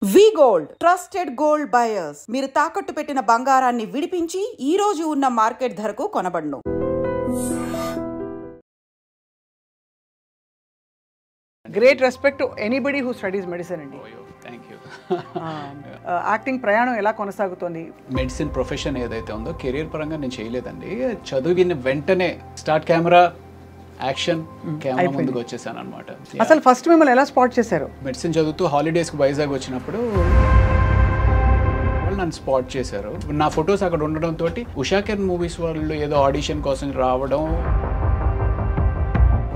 వి gold trusted gold buyers మీరు తాకట్టు పెట్టిన బంగారాన్ని విడిపించి ఈ రోజు ఉన్న మార్కెట్ ధరకు కొనబడును. Great respect to anybody who studies medicine అండి. Thank you. యాక్టింగ్ ప్రయాణం ఎలా కొనసాగుతోంది? మెడిసిన్ ప్రొఫెషన్ ఏదైతే ఉందో కెరీర్ పరంగా నేను చేయలేదండి. చదివిన వెంటనే స్టార్ట్ కెమెరా యాక్షన్ కెమెరా ముందుకు వచ్చేసాను అనమాట. అసలు ఫస్ట్ మిమ్మల్ని ఎలా స్పాట్ చేశారు? మెడిసిన్ చదువుతూ హాలిడేస్కి వైజాగ్ వచ్చినప్పుడు వాళ్ళు నన్ను స్పాట్ చేశారు. నా ఫొటోస్ అక్కడ ఉండడంతో ఉషాకిరణ్ మూవీస్ వాళ్ళు ఏదో ఆడిషన్ కోసం రావడం,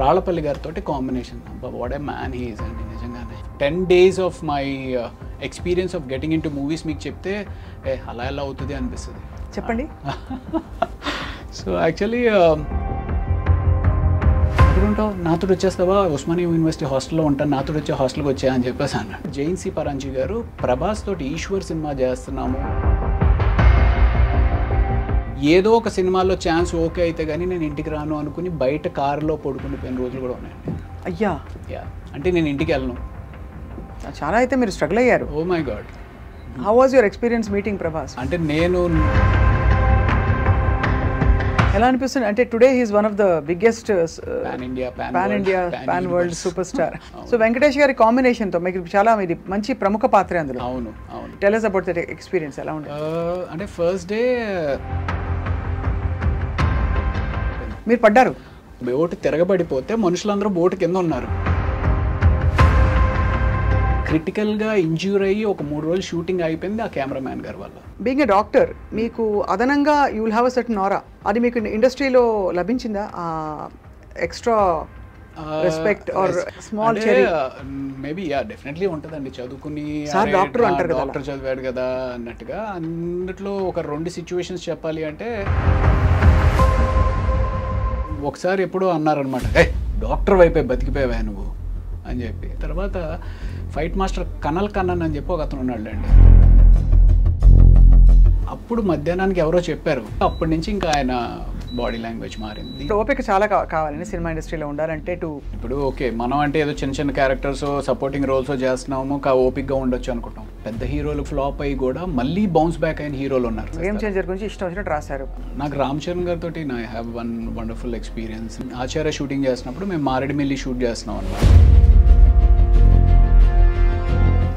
రాళ్ళపల్లి గారితో combination. What a man he is అండి నిజంగానే. 10 days of my experience of getting in to movies మీకు చెప్తే అలా ఎలా అవుతుంది అనిపిస్తుంది. చెప్పండి. సో యాక్చువల్లీ ఉంటావు నాతో వచ్చేస్తావా, ఉస్మానియా యూనివర్సిటీ హాస్టల్లో ఉంటాను, నాతో వచ్చే హాస్టల్కి వచ్చా అని చెప్పేసి అన్నాడు. జైన్సీ పరాంజీ గారు ప్రభాస్ తోటి ఈశ్వర్ సినిమా చేస్తున్నాము, ఏదో ఒక సినిమాలో ఛాన్స్ ఓకే అయితే కానీ నేను ఇంటికి రాను అనుకుని బయట కారులో పడుకునిపోయిన రోజులు కూడా ఉన్నాయండి. అయ్యా, అంటే నేను ఇంటికి వెళ్ళను. చాలా అయితే మీరు స్ట్రగుల్ అయ్యారు. Oh my God. How was your experience meeting Prabhas? అంటే నేను ఎలా అనిపిస్తుంది అంటే today he's one of the biggest pan India pan world super star. So Venkatesh గారి కాంబినేషన్ తో మీకు చాలా ఇది మంచి ప్రముఖ పాత్ర అందులో. అవును అవును. Tell us about that experience. ఎలా ఉంది? అంటే ఫస్ట్ డే మీరు పడ్డారు. బోటు తిరగబడిపోతే మనుషులందరూ బోటు కింద ఉన్నారు. క్రిటికల్గా ఇంజ్యూర్ అయ్యి ఒక 3 రోజులు షూటింగ్ అయిపోయింది ఆ కెమెరామ్యాన్ గారి వల్ల. బీయింగ్ ఎ డాక్టర్ మీకు అదనంగా you will have a certain aura. అది మీకు ఇండస్ట్రీలో లభించిందా? Extra respect or small cherry? Maybe definitely ఉంటుందండి. చదువుకుని డాక్టర్ అంటారు కదా, డాక్టర్ చదివాడు కదా అన్నట్టుగా. అందులో ఒక 2 సిచ్యువేషన్స్ చెప్పాలి అంటే, ఒకసారి ఎప్పుడో అన్నారనమాట, డాక్టర్ వైపే బతికిపోయావా నువ్వు అని చెప్పి. తర్వాత ఫైట్ మాస్టర్ కనల్ కన్నన్ అని చెప్పి ఒక అతను ఉన్నాడులేండి. అప్పుడు మధ్యాహ్నానికి ఎవరో చెప్పారు. అప్పటి నుంచి ఇంకా ఆయన బాడీ లాంగ్వేజ్ మారింది. ఓపిక చాలా కావాలండి సినిమా ఇండస్ట్రీలో ఉండాలంటే. ఇప్పుడు ఓకే మనం అంటే ఏదో చిన్న చిన్న క్యారెక్టర్స్ సపోర్టింగ్ రోల్స్ చేస్తున్నాము, ఓపిక్గా ఉండొచ్చు అనుకుంటాం. పెద్ద హీరోలు ఫ్లాప్ అయ్యి కూడా మళ్ళీ బౌన్స్ బ్యాక్ అయిన హీరోలు ఉన్నారు. గేమ్ చేంజర్ గురించి ఇష్టం వచ్చినట్టు రాశారు. నాకు రామ్ చరణ్ గారితో I have one wonderful experience. Acharya shooting చేసినప్పుడు మేము మారేడుమిల్లి షూట్ చేస్తున్నాం అన్నమాట.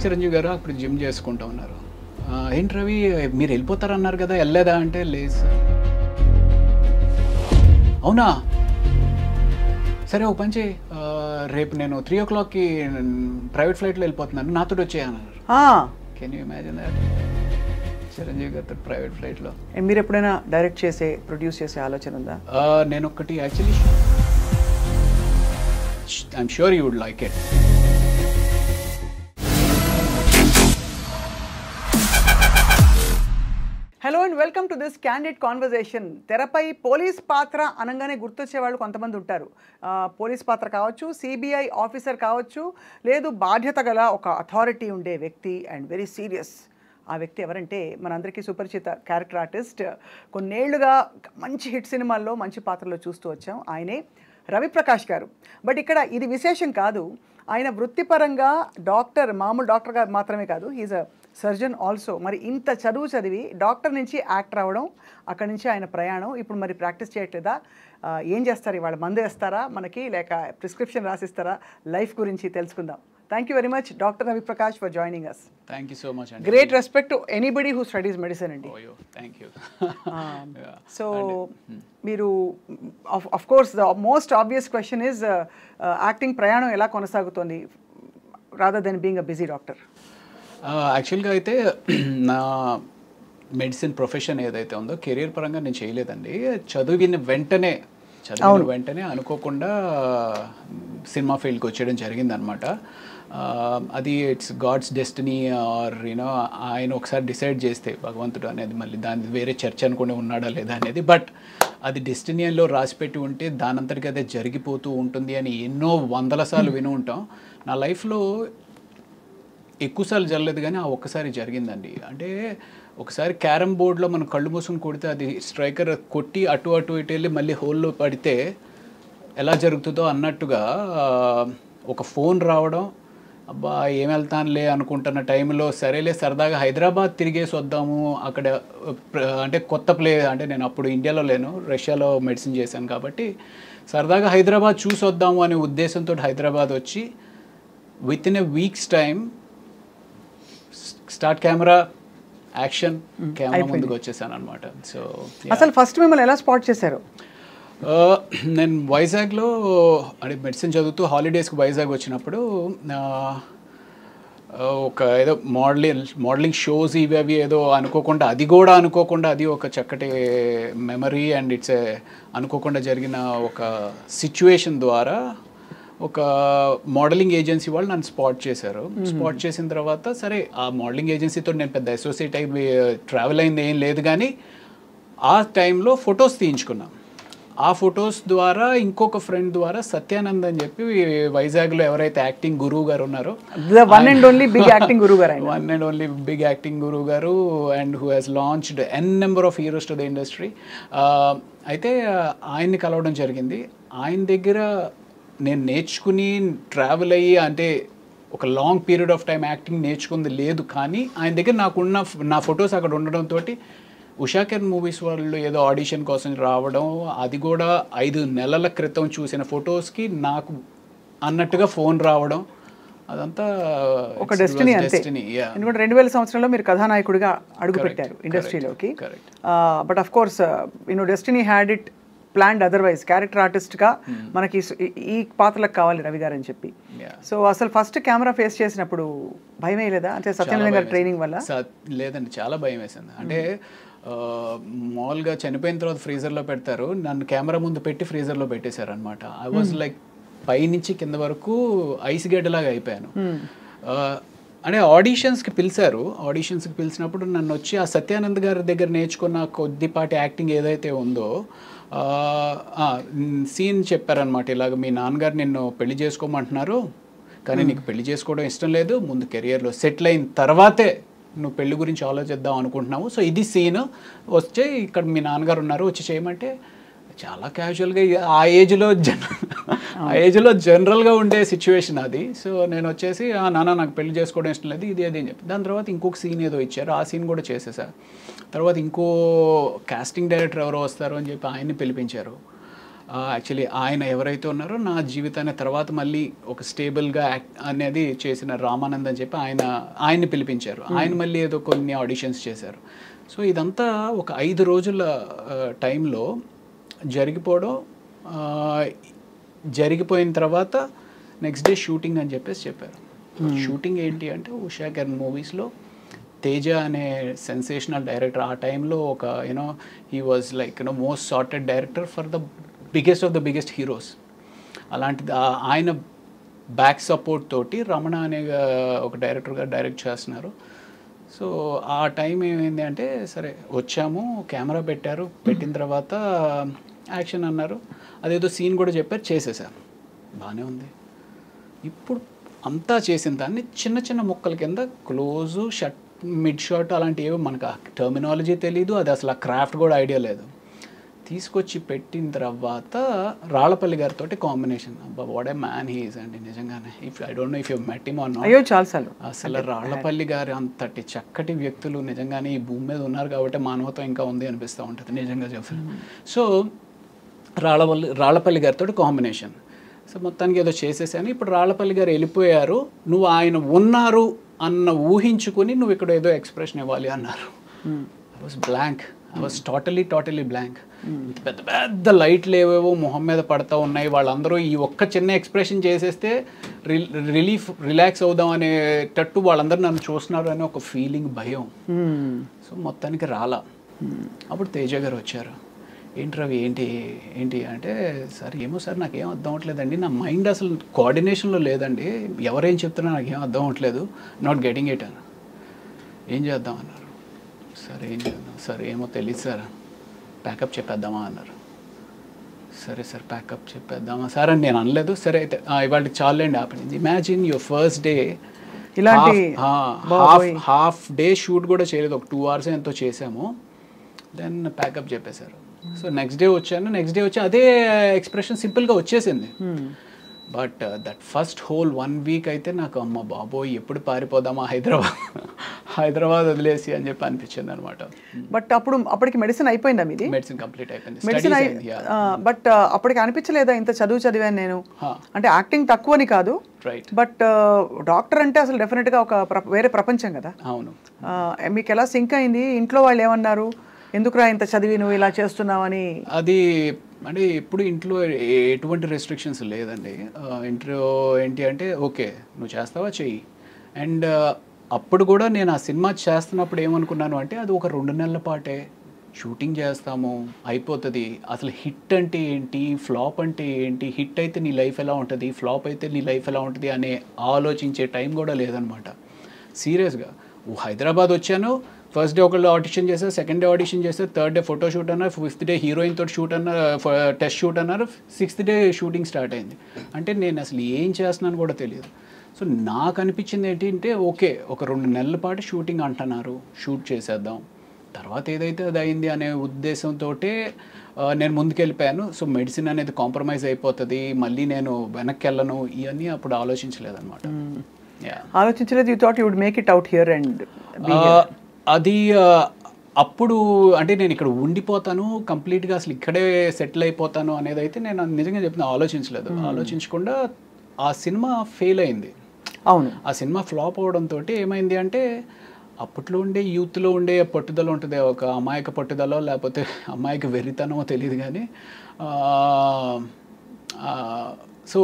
చిరంజీవి గారు అప్పుడు జిమ్ చేసుకుంటూ ఉన్నారు. ఏంటి రవి మీరు వెళ్ళిపోతారన్నారు కదా, వెళ్ళలేదా అంటే, లేదు సార్. అవునా, సరే ఒక పని చేయి, రేపు నేను 3 o'clockకి ప్రైవేట్ ఫ్లైట్లో వెళ్ళిపోతున్నాను, నాతో వచ్చేయన్నారు. Can you imagine that? Chiranjeevi గారితో ప్రైవేట్ ఫ్లైట్లో. మీరు ఎప్పుడైనా డైరెక్ట్ చేసే ప్రొడ్యూస్ చేసే ఆలోచన ఉందా? నేను ఒకటి actually I'm sure you would like it. Hello and welcome to this candid conversation. తెరపై పోలీస్ పాత్ర అనగానే గుర్తొచ్చే వాళ్ళు కొంతమంది ఉంటారు. పోలీస్ పాత్ర కావచ్చు, సిబిఐ ఆఫీసర్ కావచ్చు, లేదు బాధ్యత గల ఒక అథారిటీ ఉండే వ్యక్తి అండ్ వెరీ సీరియస్. ఆ వ్యక్తి ఎవరంటే మనందరికీ సుపరిచిత క్యారెక్టర్ ఆర్టిస్ట్. కొన్నేళ్లుగా మంచి హిట్ సినిమాల్లో మంచి పాత్రలో చూస్తూ వచ్చాం. ఆయనే రవిప్రకాష్ గారు. బట్ ఇక్కడ ఇది విశేషం కాదు. ఆయన వృత్తిపరంగా డాక్టర్, మామూలు డాక్టర్గా మాత్రమే కాదు, హీజ్ అ సర్జన్ ఆల్సో. మరి ఇంత చదువు చదివి డాక్టర్ నుంచి యాక్టర్ అవ్వడం, అక్కడి నుంచి ఆయన ప్రయాణం. ఇప్పుడు మరి ప్రాక్టీస్ చేయట్లేదా? ఏం చేస్తారు ఇవాళ? మందు వేస్తారా మనకి, లేక ప్రిస్క్రిప్షన్ రాసిస్తారా? లైఫ్ గురించి తెలుసుకుందాం. Thank you very much doctor Raviprakash for joining us. Thank you so much అండి. Great respect to anybody who studies medicine అండి. Thank you. సో మీరు of course the most obvious question is acting ప్రయాణం ఎలా కొనసాగుతోంది rather than being a busy doctor? యాక్చువల్గా అయితే నా medicine profession ఏదైతే ఉందో కెరీర్ పరంగా నేను చేయలేదండి. చదివిన వెంటనే అనుకోకుండా సినిమా ఫీల్డ్కి వచ్చేయడం జరిగిందనమాట. అది it's God's destiny or you know ఆయన ఒకసారి డిసైడ్ చేస్తే భగవంతుడు అనేది, మళ్ళీ దాని వేరే చర్చ అనుకుని ఉన్నాడా లేదా అనేది, బట్ అది డెస్టినీలో రాసిపెట్టి ఉంటే దానంతటికి అదే జరిగిపోతూ ఉంటుంది అని ఎన్నో 100 సార్లు విని ఉంటాం. నా లైఫ్లో ఎక్కువసార్లు జరగలేదు కానీ ఆ ఒక్కసారి జరిగిందండి. అంటే ఒకసారి క్యారమ్ బోర్డ్లో మనం కళ్ళు మూసుకుని కొడితే అది స్ట్రైకర్ కొట్టి అటు ఇటు వెళ్ళి మళ్ళీ హోల్లో పడితే ఎలా జరుగుతుందో అన్నట్టుగా ఒక ఫోన్ రావడం, అబ్బా ఏం వెళ్తానులే అనుకుంటున్న టైంలో సరేలే సరదాగా హైదరాబాద్ తిరిగేసి వద్దాము అక్కడ అంటే కొత్త అంటే నేను అప్పుడు ఇండియాలో లేను, రష్యాలో మెడిసిన్ చేశాను కాబట్టి సరదాగా హైదరాబాద్ చూసి వద్దాము అనే ఉద్దేశంతో హైదరాబాద్ వచ్చి with in a weeks time start camera action camera ముందుకు వచ్చేసాను అనమాట. సో అసలు ఫస్ట్ మిమ్మల్ని ఎలా స్పాట్ చేశారు? నేను వైజాగ్లో అంటే మెడిసిన్ చదువుతూ హాలిడేస్కి వైజాగ్ వచ్చినప్పుడు ఒక ఏదో మోడలింగ్ షోస్ ఇవి అవి ఏదో అనుకోకుండా అది ఒక చక్కటి మెమరీ అండ్ ఇట్స్ అనుకోకుండా జరిగిన ఒక సిచ్యువేషన్ ద్వారా ఒక మోడలింగ్ ఏజెన్సీ వాళ్ళు నన్ను స్పాట్ చేశారు. స్పాట్ చేసిన తర్వాత సరే ఆ మోడలింగ్ ఏజెన్సీతో నేను పెద్ద అసోసియేట్ అయి ట్రావెల్ అయింది ఏం లేదు, కానీ ఆ టైంలో ఫొటోస్ తీయించుకున్నాం. ఆ ఫొటోస్ ద్వారా ఇంకొక ఫ్రెండ్ ద్వారా సత్యానంద్ అని చెప్పి వైజాగ్లో ఎవరైతే యాక్టింగ్ గురువు గారు ఉన్నారో, one and only big acting గురువు గారు and who has launched n number of heroes to the industry. అయితే ఆయన్ని కలవడం జరిగింది. ఆయన దగ్గర నేను నేర్చుకుని ట్రావెల్ అయ్యి అంటే ఒక long period of time acting నేర్చుకుంది లేదు, కానీ ఆయన దగ్గర నా ఫొటోస్ అక్కడ ఉండడంతో ఉషాకెన్ మూవీస్ వాళ్ళు ఏదో ఆడిషన్ కోసం రావడం, అది కూడా 5 నెలల క్రితం చూసిన ఫొటోస్కి నాకు అన్నట్టుగా ఫోన్ రావడం, అదంతా ఒక డెస్టినీ. ఎందుకంటే 2000 సంవత్సరంలో మీరు కథానాయకుడిగా అడుగుపెట్టారు ఇండస్ట్రీలోకి. But of course destiny had it planned otherwise. Character ఆర్టిస్ట్గా మనకి ఈ పాత్రలకు కావాలి రవి గారు అని చెప్పి. సో అసలు ఫస్ట్ కెమెరా ఫేస్ చేసినప్పుడు భయం వేయలేదా? అంటే సత్యనారాయణ గారి ట్రైనింగ్ వల్ల? లేదండి, చాలా భయం వేసింది. అంటే మామూలుగా చనిపోయిన తర్వాత ఫ్రీజర్లో పెడతారు, నన్ను కెమెరా ముందు పెట్టి ఫ్రీజర్లో పెట్టేశారు అనమాట. ఐ వాజ్ లైక్ పైనుంచి కింద వరకు ఐస్ గడ్డలాగా అయిపోయాను. అంటే ఆడిషన్స్కి పిలిచినప్పుడు నన్ను వచ్చి ఆ సత్యానంద్ గారి దగ్గర నేర్చుకున్న కొద్దిపాటి యాక్టింగ్ ఏదైతే ఉందో సీన్ చెప్పారనమాట. ఇలాగ మీ నాన్నగారు నిన్ను పెళ్లి చేసుకోమంటున్నారు, కానీ నీకు పెళ్లి చేసుకోవడం ఇష్టం లేదు, ముందు కెరియర్లో సెటిల్ అయిన తర్వాతే నువ్వు పెళ్లి గురించి ఆలోచిద్దాం అనుకుంటున్నావు, సో ఇది సీన్ వచ్చే ఇక్కడ మీ నాన్నగారు ఉన్నారు వచ్చి చేయమంటే చాలా క్యాజువల్గా ఆ ఏజ్లో జనరల్గా ఉండే సిచ్యువేషన్ అది. సో నేను వచ్చేసి నాన్న నాకు పెళ్లి చేసుకోవడం ఇష్టం లేదు ఇది అది అని చెప్పి, దాని తర్వాత ఇంకొక సీన్ ఏదో ఇచ్చారు, ఆ సీన్ కూడా చేసేసా. తర్వాత ఇంకో కాస్టింగ్ డైరెక్టర్ ఎవరో వస్తారు అని చెప్పి ఆయన్ని పిలిపించారు. యాక్చువల్లీ ఆయన ఎవరైతే ఉన్నారో నా జీవితాన్ని తర్వాత మళ్ళీ ఒక స్టేబుల్గా అనేది చేసిన రామానంద్ అని చెప్పి ఆయన్ని పిలిపించారు. ఆయన మళ్ళీ ఏదో కొన్ని ఆడిషన్స్ చేశారు. సో ఇదంతా ఒక 5 రోజుల టైంలో జరిగిపోయిన తర్వాత నెక్స్ట్ డే షూటింగ్ అని చెప్పేసి చెప్పారు. షూటింగ్ ఏంటి అంటే ఉషాకెన్ మూవీస్లో తేజ అనే సెన్సేషనల్ డైరెక్టర్, ఆ టైంలో ఒక he was like most sorted director for the biggest of the biggest heroes. అలాంటిది ఆయన బ్యాక్ సపోర్ట్ తోటి రమణ అనే ఒక డైరెక్టర్గా డైరెక్ట్ చేస్తున్నారు. సో ఆ టైం ఏమైంది అంటే సరే వచ్చాము, కెమెరా పెట్టిన తర్వాత యాక్షన్ అన్నారు, అదేదో సీన్ కూడా చెప్పారు, చేసేసారు, బాగానే ఉంది. ఇప్పుడు అంతా చేసిన దాన్ని చిన్న చిన్న ముక్కల కింద క్లోజు షట్ మిడ్ షాట్ అలాంటివి మనకు ఆ టర్మినాలజీ తెలీదు, అది అసలు ఆ క్రాఫ్ట్ కూడా ఐడియా లేదు. తీసుకొచ్చి పెట్టిన తర్వాత రాళ్ళపల్లి గారితో కాంబినేషన్, అబ్బా what a man he is అండి నిజంగానే. I don't no if you met him or not. అసలు రాళ్ళపల్లి గారి అంతటి చక్కటి వ్యక్తులు నిజంగానే ఈ భూమి మీద ఉన్నారు కాబట్టి మానవత్వం ఇంకా ఉంది అనిపిస్తూ ఉంటుంది నిజంగా చెప్పాను. సో రాళ్ళపల్లి గారితో కాంబినేషన్. సో మొత్తానికి ఏదో చేసేసాను. ఇప్పుడు రాళ్ళపల్లి గారు వెళ్ళిపోయారు, నువ్వు ఆయన ఉన్నారు అన్న ఊహించుకుని నువ్వు ఇక్కడ ఏదో ఎక్స్ప్రెషన్ ఇవ్వాలి అన్నారు. I was blank, I was totally blank. పెద్ద పెద్ద లైట్లు ఏవేవో మొహం మీద పడతా ఉన్నాయి, వాళ్ళందరూ ఈ ఒక్క చిన్న ఎక్స్ప్రెషన్ చేసేస్తే రిలాక్స్ అవుదాం అనేటట్టు వాళ్ళందరూ నన్ను చూస్తున్నారు అనే ఒక ఫీలింగ్, భయం. సో మొత్తానికి రాలా. అప్పుడు తేజ గారు వచ్చారు, ఏంటి రవి ఏంటి అంటే, సార్ ఏమో సార్ నాకేం అర్థం అవ్వట్లేదండి, నా మైండ్ అసలు కోఆర్డినేషన్లో లేదండి, ఎవరేం చెప్తున్నా నాకేం అర్థం అవ్వట్లేదు, నాట్ గెటింగ్ ఇట్ అని. ఏం చేద్దాం అన్నారు. సార్ ఏం చేద్దాం సార్, ఏమో తెలియదు సార్, ప్యాకప్ చెప్పేద్దామా అన్నారు. సరే సార్ ప్యాకప్ చెప్పేద్దామా సార్ అని నేను అనలేదు. సరే అయితే ఇవాళకి చాలండి ఆపండి. Imagine your first day, half day shoot కూడా చేయలేదు, ఒక 2 hours ఎంతో చేసాము, దెన్ ప్యాకప్ చెప్పేశారు. సో నెక్స్ట్ డే వచ్చి అదే ఎక్స్ప్రెషన్ సింపుల్గా వచ్చేసింది. But that first whole 1 week అయితే నాకు అమ్మ బాబోయ్ ఎప్పుడు పారిపోదామా హైదరాబాద్ వదిలేసి అని చెప్పి అనిపించింది అనమాట. బట్ అప్పటికి మెడిసిన్ అయిపోయిందా మీది? మెడిసిన్ కంప్లీట్ అయిపోయింది. మెడిసిన్ బట్ అప్పటికి అనిపించలేదా ఇంత చదివాను నేను, అంటే యాక్టింగ్ తక్కువని కాదు, బట్ డాక్టర్ అంటే అసలు డెఫినెట్గా ఒక వేరే ప్రపంచం కదా. అవును. మీకు ఎలా సింక్ అయింది? ఇంట్లో వాళ్ళు ఏమన్నారు, ఎందుకురా ఇంత చదివి నువ్వు ఇలా చేస్తున్నావని? అది అంటే ఇప్పుడు ఇంట్లో ఎటువంటి రెస్ట్రిక్షన్స్ లేదండి. ఇంట్లో ఏంటి అంటే ఓకే నువ్వు చేస్తావా చెయ్యి. అండ్ అప్పుడు కూడా నేను ఆ సినిమా చేస్తున్నప్పుడు ఏమనుకున్నాను అంటే అది ఒక 2 నెలల పాటే షూటింగ్ చేస్తాము అయిపోతుంది. అసలు హిట్ అంటే ఏంటి, ఫ్లాప్ అంటే ఏంటి, హిట్ అయితే నీ లైఫ్ ఎలా ఉంటుంది, ఫ్లాప్ అయితే నీ లైఫ్ ఎలా ఉంటుంది అనే ఆలోచించే టైం కూడా లేదనమాట. సీరియస్గా హైదరాబాద్ వచ్చాను, ఫస్ట్ డే ఒకళ్ళు ఆడిషన్ చేశారు, సెకండ్ డే ఆడిషన్ చేశారు, థర్డ్ డే ఫోటో షూట్ అన్నారు, 5th డే హీరోయిన్ తోటి షూట్ అన్నారు, టెస్ట్ షూట్ అన్నారు, 6th డే షూటింగ్ స్టార్ట్ అయింది. అంటే నేను అసలు ఏం చేస్తున్నాను కూడా తెలియదు. సో నాకు అనిపించింది ఏంటంటే ఓకే ఒక 2 నెలల పాటు షూటింగ్ అంటున్నారు, షూట్ చేసేద్దాం, తర్వాత ఏదైతే అది అయింది అనే ఉద్దేశంతో నేను ముందుకెళ్ళిపోయాను. సో మెడిసిన్ అనేది కాంప్రమైజ్ అయిపోతుంది, మళ్ళీ నేను వెనక్కి వెళ్ళను, ఇవన్నీ అప్పుడు ఆలోచించలేదన్నమాట. ఆలోచించలేదు. You thought you would make it out here and అది అప్పుడు అంటే నేను ఇక్కడ ఉండిపోతాను కంప్లీట్గా అసలు ఇక్కడే సెటిల్ అయిపోతాను అనేది అయితే నేను నిజంగా చెప్పిన ఆలోచించలేదు. ఆలోచించకుండా ఆ సినిమా ఫెయిల్ అయింది. అవును. ఆ సినిమా ఫ్లాప్ అవడంతో ఏమైంది అంటే అప్పట్లో ఉండే యూత్లో ఉండే పట్టుదల ఉంటుంది, ఒక అమాయక పట్టుదల లేకపోతే అమాయక వెర్రితనమో తెలియదు కానీ సో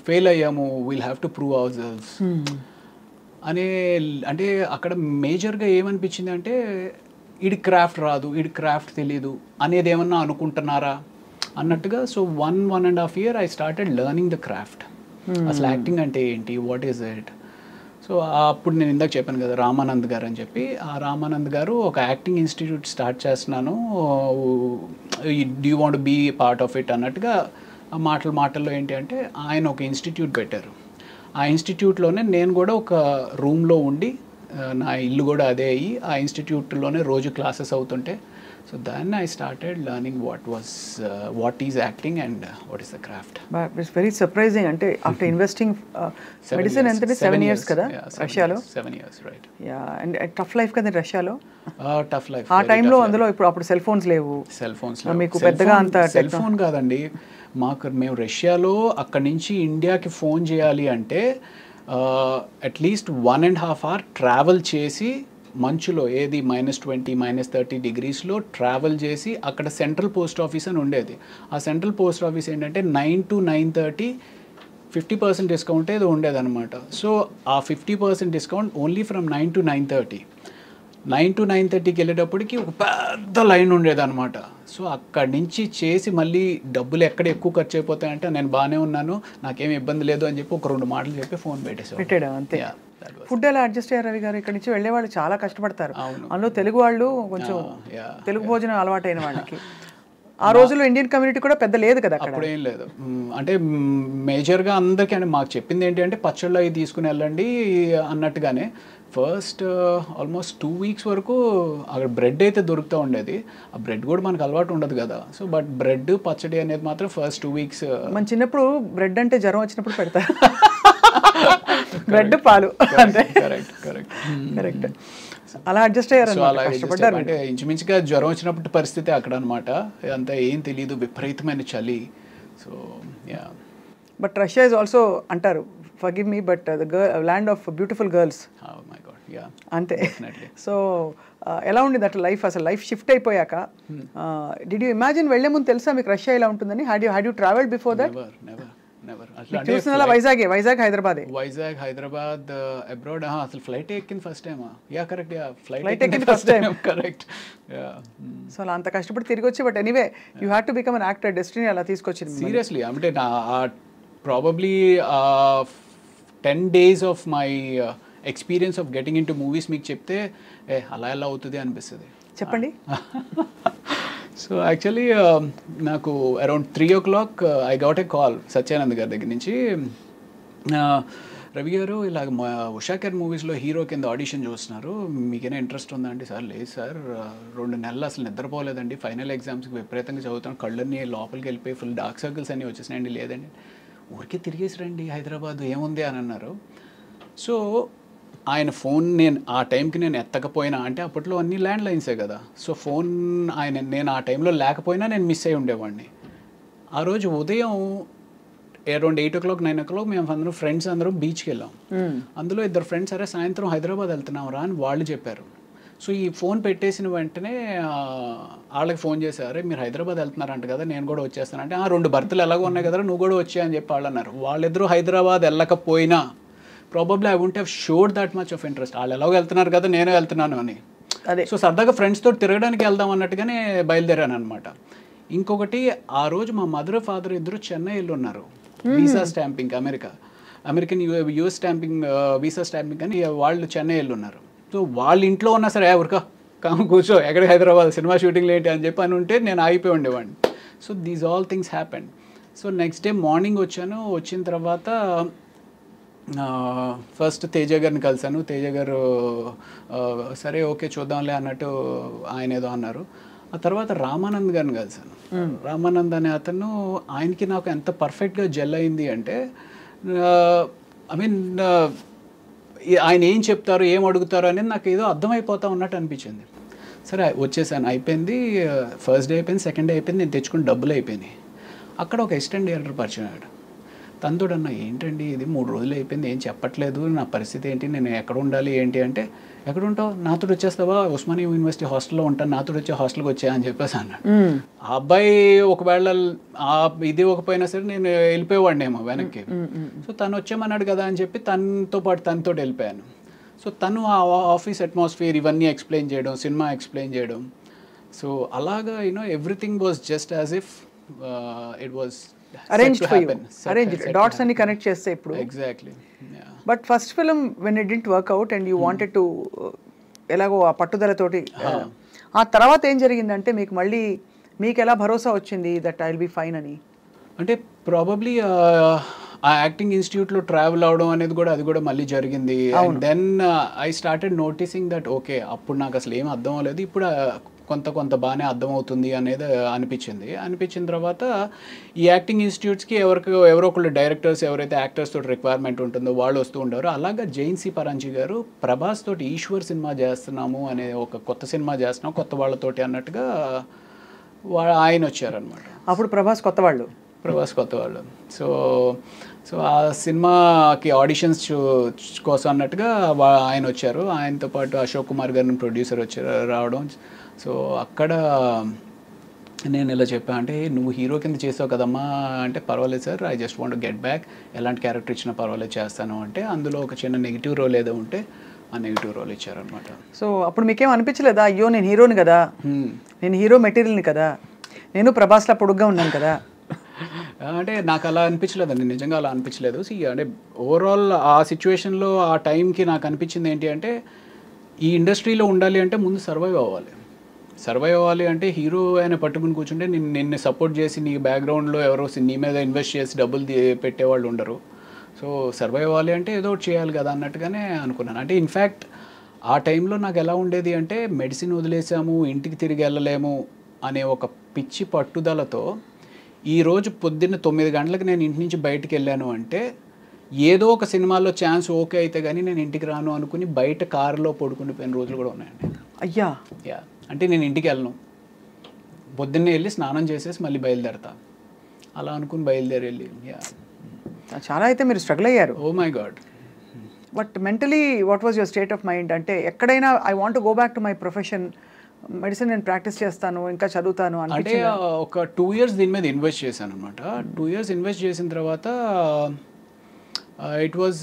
ఫెయిల్ అయ్యాము, will have to prove our selves అనే. అంటే అక్కడ మేజర్గా ఏమనిపించింది అంటే ఈడి క్రాఫ్ట్ రాదు, ఈడి క్రాఫ్ట్ తెలీదు అనేది ఏమన్నా అనుకుంటున్నారా అన్నట్టుగా. So 1.5 year I started learning the craft. అసలు యాక్టింగ్ అంటే ఏంటి, వాట్ ఈజ్ ఇట్. సో అప్పుడు నేను ఇందాక చెప్పాను కదా రామానంద్ గారు అని చెప్పి, ఆ రామానంద్ గారు ఒక యాక్టింగ్ ఇన్స్టిట్యూట్ స్టార్ట్ చేస్తున్నాను, do you want be part of it అన్నట్టుగా మాటల్లో ఏంటి అంటే ఆయన ఒక ఇన్స్టిట్యూట్ పెట్టారు. ఆ ఇన్స్టిట్యూట్లోనే నేను కూడా ఒక రూమ్లో ఉండి నా ఇల్లు కూడా అదే అయ్యి ఆ ఇన్స్టిట్యూట్లోనే రోజు క్లాసెస్ అవుతుంటే సో దాన్ని I started learning what is acting and what is the craft. It's very surprising. అంటే ఆఫ్టర్ ఇన్వెస్టింగ్ మెడిసిన్ ఎంత 7 years కదా రష్యాలో? 7 years right. Yeah. And tough life కదా రష్యాలో? Tough life. ఆ టైంలో అందులో అప్పుడు సెల్ ఫోన్స్ లేవు, మీకు పెద్దగా అంత సెల్ ఫోన్ కాదండి. మేము రష్యాలో అక్కడి నుంచి ఇండియాకి ఫోన్ చేయాలి అంటే అట్లీస్ట్ 1.5 hour ట్రావెల్ చేసి మంచులో ఏది -20 -30 degreesలో ట్రావెల్ చేసి అక్కడ సెంట్రల్ పోస్ట్ ఆఫీస్ అని ఉండేది. ఆ సెంట్రల్ పోస్ట్ ఆఫీస్ ఏంటంటే 9 to 9:30 50% డిస్కౌంట్ ఏదో ఉండేదన్నమాట. సో ఆ 50% discount only from 9 to 9:30. 9 to 9:30కి వెళ్ళేటప్పటికి ఒక పెద్ద లైన్ ఉండేదన్నమాట. సో అక్కడి నుంచి చేసి మళ్ళీ డబ్బులు ఎక్కడ ఎక్కువ ఖర్చు అయిపోతాయంటే నేను బాగానే ఉన్నాను, నాకేమి ఇబ్బంది లేదు అని చెప్పి ఒక 2 మాటలు చెప్పి ఫోన్ పెట్టాడు అంతే. ఫుడ్ ఎలా అడ్జస్ట్ అయ్యారు రవి గారు? ఇక్కడ నుంచి వెళ్ళేవాళ్ళు చాలా కష్టపడతారు, అందులో తెలుగు వాళ్ళు కొంచెం తెలుగు భోజనం అలవాటైన వాళ్ళకి. ఆ రోజుల్లో ఇండియన్ కమ్యూనిటీ కూడా పెద్ద లేదు కదా అక్కడ. అప్పుడు ఏం లేదు. అంటే మేజర్గా అందరికీ అంటే మాకు చెప్పింది ఏంటి అంటే పచ్చళ్ళు అవి తీసుకుని వెళ్ళండి అన్నట్టుగానే. ఫస్ట్ ఆల్మోస్ట్ 2 weeks వరకు అక్కడ బ్రెడ్ అయితే దొరుకుతూ ఉండేది. ఆ బ్రెడ్ కూడా మనకు అలవాటు ఉండదు కదా. సో బట్ బ్రెడ్ పచ్చడి అనేది మాత్రం ఫస్ట్ 2 weeks. మన చిన్నప్పుడు బ్రెడ్ అంటే జ్వరం వచ్చినప్పుడు పెడతారు, బ్రెడ్ పాలు అంటే. కరెక్ట్. అలా అడ్జస్ట్ అయ్యారు, కష్టపడ్డారు. అంటే ఇంచుమించుగా జ్వరం వచ్చినప్పుడు పరిస్థితి అక్కడ అనమాట. అంతా ఏం తెలియదు, విపరీతమైన చలి. So yeah. But Russia is also అంటారు, forgive me, but the land of beautiful girls. Oh my god, yeah. Ante. So ఎలా ఉండేది అట్లా లైఫ్? అసలు లైఫ్ షిఫ్ట్ అయిపోయాక డిడ్ యూ ఇమాజిన్ వెళ్లే ముందు తెలుసా మీకు రష్యా ఇలా ఉంటుందని? Had you travelled before that? Never. చూసినా వైజాగ్ హైదరాబాద్ అబ్రాడ్. అసలు ఫ్లైట్ ఎక్కింది first time. Yeah correct. Yeah flight ఎక్కింది first time. Correct. Yeah. So అలా అంత కష్టపడి తిరిగి వచ్చి, but anyway you had to become an actor. Destiny అలా తీసుకొచ్చింది. సీరియస్లీ అంటే నా probably 10 days of my experience of getting into movies మీకు చెప్తే అలా ఎలా అవుతుంది అనిపిస్తుంది. చెప్పండి. సో యాక్చువల్లీ నాకు around 3 o'clock I got a call Satyanand గారి దగ్గర నుంచి. రవి గారు ఇలాగ ఉషాకర్ మూవీస్లో హీరో కింద ఆడిషన్ చూస్తున్నారు, మీకేనా ఇంట్రెస్ట్ ఉందా అంటే? సార్ లేదు సార్, 2 నెలలు అసలు నిద్రపోలేదండి, ఫైనల్ ఎగ్జామ్స్కి విపరీతంగా చదువుతాను, కళ్ళన్నీ లోపలికి వెళ్ళిపోయి ఫుల్ డార్క్ సర్కిల్స్ అన్నీ వచ్చేసినాయండి. లేదండి ఊరికే తిరిగేసి రండి హైదరాబాద్ ఏముంది అని అన్నారు. సో ఆయన ఫోన్ నేను ఆ టైంకి నేను ఎత్తకపోయినా, అంటే అప్పట్లో అన్ని ల్యాండ్ లైన్సే కదా, సో ఫోన్ నేను ఆ టైంలో లేకపోయినా నేను మిస్ అయి ఉండేవాడిని. ఆ రోజు ఉదయం అరౌండ్ 8 o'clock 9 o'clock మేము అందరం ఫ్రెండ్స్ అందరం బీచ్కి వెళ్ళాం. అందులో 2 ఫ్రెండ్స్ సరే సాయంత్రం హైదరాబాద్ వెళ్తున్నాం రా అని వాళ్ళు చెప్పారు. సో ఈ ఫోన్ పెట్టేసిన వెంటనే వాళ్ళకి ఫోన్ చేశారు, మీరు హైదరాబాద్ వెళ్తున్నారంట కదా, నేను కూడా వచ్చేస్తానంటే 2 బర్త్లు ఎలాగో ఉన్నాయి కదా నువ్వు కూడా వచ్చాయి అని చెప్పి వాళ్ళు అన్నారు. వాళ్ళిద్దరూ హైదరాబాద్ వెళ్ళకపోయినా probably I won't have showed that much of interest. వాళ్ళు ఎలాగో వెళ్తున్నారు కదా నేను వెళ్తున్నాను అని. సో సరదాగా ఫ్రెండ్స్తో తిరగడానికి వెళ్దాం అన్నట్టుగానే బయలుదేరాను అనమాట. ఇంకొకటి, ఆ రోజు మా మదర్ ఫాదర్ ఇద్దరు చెన్నైలో ఉన్నారు, visa stamping American US stamping visa stamping అని వాళ్ళు చెన్నైలో ఉన్నారు. సో వాళ్ళ ఇంట్లో ఉన్నా సరే ఎవరికా కూర్చో ఎక్కడ హైదరాబాద్ సినిమా షూటింగ్లు ఏంటి అని చెప్పి అని ఉంటే నేను ఆగిపోయి ఉండేవాడిని. So these all things happened. So next day morning వచ్చాను. వచ్చిన తర్వాత ఫస్ట్ తేజ గారిని కలిశాను. తేజ గారు సరే ఓకే చూద్దాంలే అన్నట్టు ఆయన ఏదో అన్నారు. ఆ తర్వాత రామానంద్ గారిని కలిశాను. రామానంద్ అనే అతను, ఆయనకి నాకు ఎంత పర్ఫెక్ట్గా జెల్ అయింది అంటే, ఐ మీన్ ఆయన ఏం చెప్తారు ఏం అడుగుతారు అనేది నాకు ఏదో అర్థమైపోతా ఉన్నట్టు అనిపించింది. సరే వచ్చేసాను, అయిపోయింది. ఫస్ట్ డే అయిపోయింది, సెకండ్ డే అయిపోయింది, నేను తెచ్చుకుని డబ్బులు అయిపోయినాయి. అక్కడ ఒక అసిస్టెంట్ డైరెక్టర్ పరిచయం అయ్యాడు. తనతో అన్న ఏంటండి ఇది 3 రోజులు అయిపోయింది ఏం చెప్పట్లేదు, నా పరిస్థితి ఏంటి, నేను ఎక్కడ ఉండాలి ఏంటి అంటే, ఎక్కడ ఉంటావు, నాతో వచ్చేస్తావా, ఉస్మానియా యూనివర్సిటీ హాస్టల్లో ఉంటాను, నాతో వచ్చే హాస్టల్కి వచ్చా అని చెప్పేసి అన్నాడు. ఆ అబ్బాయి ఒకవేళ ఇది ఇవ్వకపోయినా సరే నేను వెళ్ళిపోయేవాడినేమో వెనక్కి. సో తను వచ్చామన్నాడు కదా అని చెప్పి తనతో పాటు తనతో వెళ్ళిపోయాను. సో తను ఆ ఆఫీస్ అట్మాస్ఫియర్ ఇవన్నీ ఎక్స్ప్లెయిన్ చేయడం, సినిమా ఎక్స్ప్లెయిన్ చేయడం. సో అలాగా everything was just as if it was arranged for you, arranged dots and connect cheste ippudu exactly. Yeah, but first film when it didn't work out and you wanted to elago aa pattudala toti aa tarvata em jarigindante meeku malli meeku ela bharosa vachindi that I'll be fine ani అంటే probably ఆ acting ఇన్స్టిట్యూట్లో travel అవడం అనేది కూడా అది కూడా మళ్ళీ జరిగింది. And then I started noticing that okay అప్పుడు నాకు అసలు ఏం అర్థం అవ్వలేదు, ఇప్పుడు కొంత బాగానే అర్థమవుతుంది అనేది అనిపించిన తర్వాత ఈ యాక్టింగ్ ఇన్స్టిట్యూట్స్కి ఎవరో ఒకళ్ళు డైరెక్టర్స్ ఎవరైతే యాక్టర్స్ తోటి రిక్వైర్మెంట్ ఉంటుందో వాళ్ళు వస్తూ ఉంటారు. అలాగా జైన్సీ పరంజీ గారు ప్రభాస్ తోటి ఈశ్వర్ సినిమా చేస్తున్నాము అనే ఒక కొత్త సినిమా చేస్తున్నాం కొత్త వాళ్ళతోటి అన్నట్టుగా ఆయన వచ్చారనమాట. అప్పుడు ప్రభాస్ కొత్త వాళ్ళు. సో ఆ సినిమాకి ఆడిషన్స్ కోసం అన్నట్టుగా ఆయన వచ్చారు. ఆయనతో పాటు అశోక్ కుమార్ గారిని ప్రొడ్యూసర్ రావడం. సో అక్కడ నేను ఇలా చెప్పా, అంటే నువ్వు హీరో కింద చేసావు కదమ్మా అంటే, పర్వాలేదు sir I just want get back, ఎలాంటి క్యారెక్టర్ ఇచ్చినా పర్వాలేదు చేస్తాను అంటే, అందులో ఒక చిన్న నెగిటివ్ రోల్ ఏదో ఉంటే ఆ నెగిటివ్ రోల్ ఇచ్చారనమాట. సో అప్పుడు మీకేం అనిపించలేదా, అయ్యో నేను హీరోని కదా, నేను హీరో మెటీరియల్ని కదా, నేను ప్రభాస్లా పొడుగ్గా ఉన్నాను కదా? అంటే నాకు అలా అనిపించలేదండి, నిజంగా అలా అనిపించలేదు. అంటే ఓవరాల్ ఆ సిచ్యువేషన్లో ఆ టైంకి నాకు అనిపించింది ఏంటి అంటే, ఈ ఇండస్ట్రీలో ఉండాలి అంటే ముందు సర్వైవ్ అవ్వాలి అంటే హీరో అయినా పట్టుకుని కూర్చుంటే నిన్ను సపోర్ట్ చేసి నీ బ్యాక్గ్రౌండ్లో ఎవరో నీ మీద ఇన్వెస్ట్ చేసి డబ్బులు పెట్టేవాళ్ళు ఉండరు. సో సర్వైవ్ అవ్వాలి అంటే ఏదో ఒకటి చేయాలి కదా అన్నట్టుగానే అనుకున్నాను. అంటే ఇన్ఫ్యాక్ట్ ఆ టైంలో నాకు ఎలా ఉండేది అంటే, మెడిసిన్ వదిలేసాము ఇంటికి తిరిగి వెళ్ళలేము అనే ఒక పిచ్చి పట్టుదలతో ఈరోజు పొద్దున్న 9 గంటలకు నేను ఇంటి నుంచి బయటికి వెళ్ళాను అంటే, ఏదో ఒక సినిమాలో ఛాన్స్ ఓకే అయితే కానీ నేను ఇంటికి రాను అనుకుని బయట కారులో పడుకుండిపోయిన రోజులు కూడా ఉన్నాయండి. అయ్యా యా, అంటే నేను ఇంటికి వెళ్ళను, పొద్దున్నే వెళ్ళి స్నానం చేసేసి మళ్ళీ బయలుదేరతా అలా అనుకుని వెళ్ళి. యా, చాలా అయితే మీరు స్ట్రగుల్ అయ్యారు. Oh my God. But mentally what was your state of mind? అంటే ఎక్కడైనా I want go back to my profession, medicine నేను ప్రాక్టీస్ చేస్తాను ఇంకా చదువుతాను అంటే ఒక 2 years దీని మీద ఇన్వెస్ట్ చేశాను అనమాట. 2 years ఇన్వెస్ట్ చేసిన తర్వాత ఇట్ వాజ్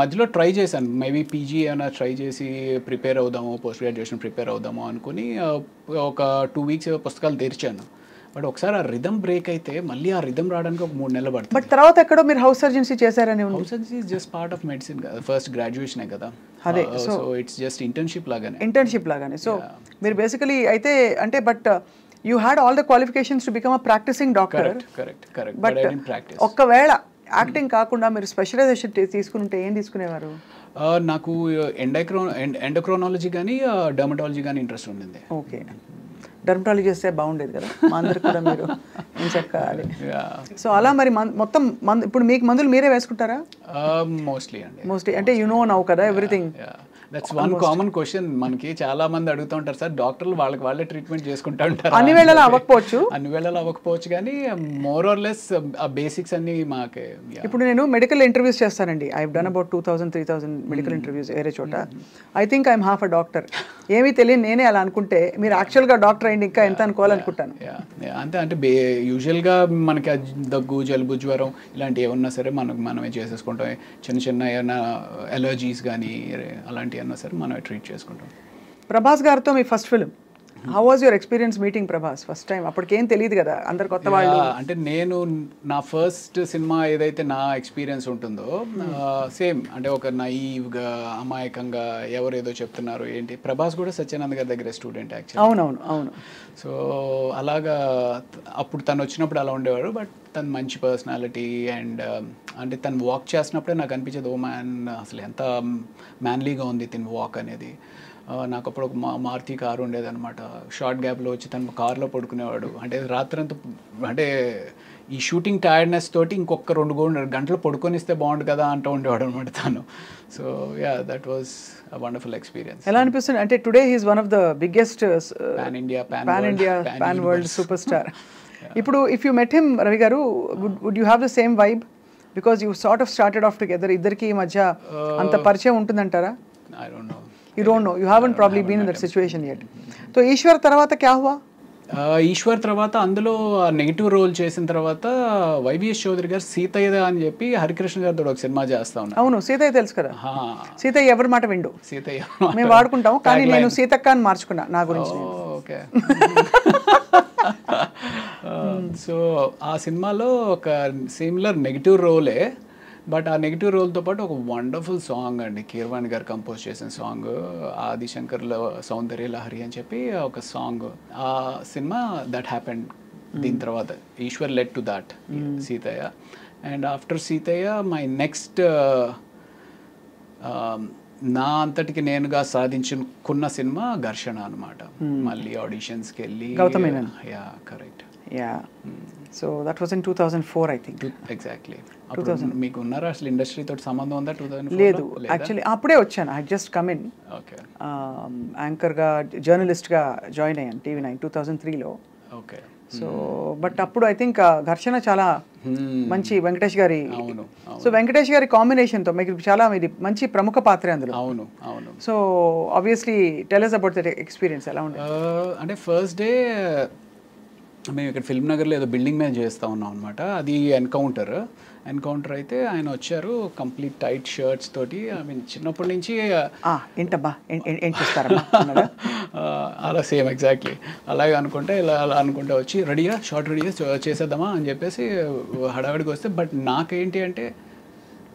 మధ్యలో ట్రై చేశాను, మేబీ పీజీ ఏమైనా ట్రై చేసి ప్రిపేర్ అవుదాము, పోస్ట్ గ్రాడ్యుయేషన్ ప్రిపేర్ అవుదాము అనుకుని ఒక 2 weeks పుస్తకాలు తెరిచాను. బట్ ఒకసారి ఆ రిథమ్ బ్రేక్ అయితే మళ్ళీ ఆ రిథమ్ రావడానికి ఒక 3 నెలలు పడుతుంది. బట్ తర్వాత ఎక్కడో మీరు హౌస్ సర్జన్సీ చేశారని? House surgeoncy is just part of medicine కదా, ఫస్ట్ గ్రాడ్యుయేషనే కదా. అదే, సో ఇట్స్ జస్ట్ ఇంటర్న్షిప్ లాగానే. సో మీరు బేసికలీ అయితే అంటే, but you had all the qualifications to become a practising doctor. Correct. But ఒక్కవేళ యాక్టింగ్ కాకుండా మీరు స్పెషలైజేషన్ తీసుకుంటే ఏం తీసుకునేవారు? నాకు ఎండోక్రోనాలజీ కానీ డర్మటాలజీ కానీ ఇంట్రెస్ట్ ఉండింది. ఓకే. డర్మటాలజీ చేస్తే బాగుండేది కదా, మా అందరికి కూడా మీరు ఏం చెప్పాలి. Yeah. సో అలా మరి మొత్తం ఇప్పుడు మీకు మందులు మీరే వేసుకుంటారా? మోస్ట్లీ అండి. మోస్ట్లీ అంటే యు నో నౌ కదా everything. That's one common question మనకి చాలా మంది అడుగుతూ ఉంటారు సార్, డాక్టర్లు వాళ్ళే ట్రీట్మెంట్ చేసుకుంటూ ఉంటారు. అన్ని వేళలా అవ్వకపోవచ్చు కానీ మోర్ ఆర్ లెస్ ఆ బేసిక్స్ అన్ని మాకే. ఇప్పుడు నేను మెడికల్ ఇంటర్వ్యూస్ చేస్తానండి. I have done about 2000-3000 medical interviews వేరే చోట. I think I'm half a doctor. ఏమీ తెలియని నేనే అలా అనుకుంటే మీరు యాక్చువల్గా డాక్టర్ అయింది ఇంకా ఎంత అనుకోవాలనుకుంటాను. అంటే యూజువల్గా మనకి దగ్గు, జలుబు, జ్వరం ఇలాంటివి ఏమన్నా సరే మనమే చేసేసుకుంటాం. చిన్న ఏమైనా ఎలర్జీస్ కానీ అలాంటివి అన్నా సరే మనమే ట్రీట్ చేసుకుంటాం. ప్రభాస్ గారితో మీ first film, how was your experience meeting Prabhas first time? అప్పటికేం తెలియదు కదా, అందరు కొత్త వాళ్ళు. అంటే నేను నా ఫస్ట్ సినిమా ఏదైతే నా ఎక్స్పీరియన్స్ ఉంటుందో సేమ్ అంటే ఒక నైవ్గా అమాయకంగా ఎవరేదో చెప్తున్నారు ఏంటి. ప్రభాస్ కూడా సత్యానంద్ గారి దగ్గర స్టూడెంట్ యాక్చువల్లీ. అవును. సో అలాగా అప్పుడు తను వచ్చినప్పుడు అలా ఉండేవాడు. బట్ తను మంచి పర్సనాలిటీ అండ్ అంటే తను వాక్ చేసినప్పుడే నాకు అనిపించేది, ఓ మ్యాన్ అసలు ఎంత మ్యాన్లీగా ఉంది తిని వాక్ అనేది. నాకు అప్పుడు ఒక మారుతి కారు ఉండేదన్నమాట. షార్ట్ గ్యాప్లో వచ్చి తను కార్లో పడుకునేవాడు. అంటే రాత్రంతా అంటే ఈ షూటింగ్ టైర్డ్నెస్ తోటి ఇంకొక 2 గంటలు పడుకొనిస్తే బాగుండు కదా అంటూ ఉండేవాడు అనమాట తను. So that was a wonderful experience. ఎలా అనిపిస్తుంది అంటే today he is one of the biggest pan world super star. ఇప్పుడు if you met him Ravi గారు, would you have the same vibe? Because you sort of started off together. ఇద్దరికి ఈ మధ్య అంత పరిచయం ఉంటుందంటారా? I don't know. You don't know. You haven't probably been in that situation yet. So Eshwar తర్వాత క్యా హువా? ఈశ్వర్ తర్వాత అందులో నెగిటివ్ రోల్ చేసిన తర్వాత వైవిఎస్ చౌదరి గారు సీతయ్య అని చెప్పి హరికృష్ణ గారితో ఒక సినిమా చేస్తా ఉన్నారు. అవును, సీతయ్య తెలుసు కదా. సీతయ్య ఎవరి మాట విండు, సీతయ్య మేము వాడుకుంటాం. కానీ నేను సీతక్క అని మార్చుకున్నా నా గురించి. ఓకే. సో ఆ సినిమాలో ఒక సిమిలర్ నెగిటివ్ రోలే. బట్ ఆ నెగిటివ్ రోల్తో పాటు ఒక వండర్ఫుల్ సాంగ్ అండి, కీరవాణి గారు కంపోజ్ చేసిన సాంగ్, ఆదిశంకర్లో సౌందర్య లహరి అని చెప్పి ఒక సాంగ్. ఆ సినిమా దట్ హ్యాపెండ్. దీని తర్వాత Eeshwar led to that Seethayya. And after Seethayya my next నా అంతటికి నేనుగా సాధించుకున్న సినిమా ఘర్షణ అనమాట. మళ్ళీ ఆడిషన్స్కి వెళ్ళి. Yeah correct. Yeah. So that was in 2004 I think. Exactly. మీకు ఉన్నారా అసలు ఇండస్ట్రీ తోటి సంబంధం ఉందా? 2004 లేదు యాక్చువల్లీ, అప్పుడే వచ్చాను. I just come in. Okay. యాంకర్గా జర్నలిస్ట్గా జాయిన్ అయ్యాను TV9 2003లో. ఓకే. సో బట్ అప్పుడు ఐ థింక్ ఘర్షణ చాలా మంచి వెంకటేష్ గారి. సో వెంకటేష్ గారి కాంబినేషన్తో మీకు చాలా మీది మంచి ప్రముఖ పాత్ర అందులో. అవును. So obviously tell us about that experience. ఎలా ఉంది? అంటే ఫస్ట్ డే మేము ఇక్కడ ఫిల్మ్ నగర్లో ఏదో బిల్డింగ్ మీద చేస్తూ ఉన్నాం అనమాట. అది ఎన్కౌంటర్ అయితే ఆయన వచ్చారు కంప్లీట్ టైట్ షర్ట్స్ తోటి. ఐ మీన్ చిన్నప్పటి నుంచి ఏంటబ్బా ఏం చేస్తారమ్మా అలా సేమ్ ఎగ్జాక్ట్లీ అలాగే అనుకుంటే అలా అనుకుంటే వచ్చి రెడీగా షార్ట్ రెడీగా చేసేద్దామా అని చెప్పేసి హడావిడికి వస్తే. బట్ నాకేంటి అంటే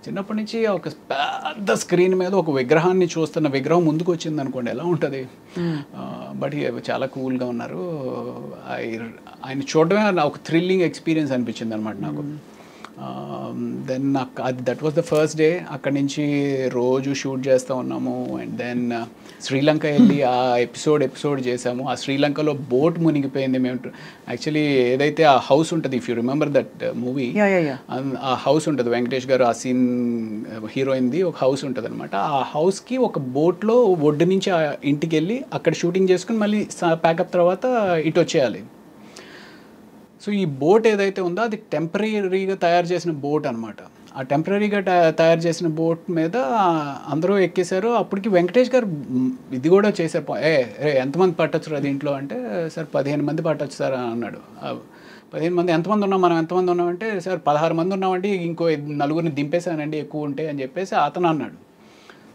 చిన్నప్పటి నుంచి ఒక పెద్ద స్క్రీన్ మీద ఒక విగ్రహాన్ని చూస్తున్న విగ్రహం ముందుకు వచ్చింది అనుకోండి ఎలా ఉంటుంది. బట్ చాలా కూల్గా ఉన్నారు. ఆయన చూడడమే ఒక థ్రిల్లింగ్ ఎక్స్పీరియన్స్ అనిపించింది అనమాట నాకు. దెన్ నాకు అది that was the first day. అక్కడి నుంచి రోజు షూట్ చేస్తూ ఉన్నాము. అండ్ దెన్ శ్రీలంక వెళ్ళి ఆ ఎపిసోడ్ చేసాము. ఆ శ్రీలంకలో బోట్ మునిగిపోయింది. మేము యాక్చువల్లీ ఏదైతే ఆ హౌస్ ఉంటుంది, if you remember that movie, ఆ హౌస్ ఉంటుంది వెంకటేష్ గారు ఆ సీన్ హీరోయిన్ది ఒక హౌస్ ఉంటుంది అనమాట. ఆ హౌస్కి ఒక బోట్లో ఒడ్డు నుంచి ఆ ఇంటికి వెళ్ళి అక్కడ షూటింగ్ చేసుకుని మళ్ళీ ప్యాకప్ తర్వాత ఇటు వచ్చేయాలి. సో ఈ బోట్ ఏదైతే ఉందో అది టెంపరీగా తయారు చేసిన బోట్ అనమాట. ఆ టెంపరీగా తయారు చేసిన బోట్ మీద అందరూ ఎక్కేశారు. అప్పటికి వెంకటేష్ గారు ఇది కూడా చేశారు. ఎంతమంది పట్టొచ్చు దీంట్లో అంటే, సార్ 15 మంది పట్టొచ్చు సార్ అని అన్నాడు. 15 మంది ఎంతమంది ఉన్నాం, మనం ఎంతమంది ఉన్నామంటే, సార్ 16 మంది ఉన్నామండి, ఇంకో 4 దింపేశానండి ఎక్కువ ఉంటే అని చెప్పేసి అతను అన్నాడు.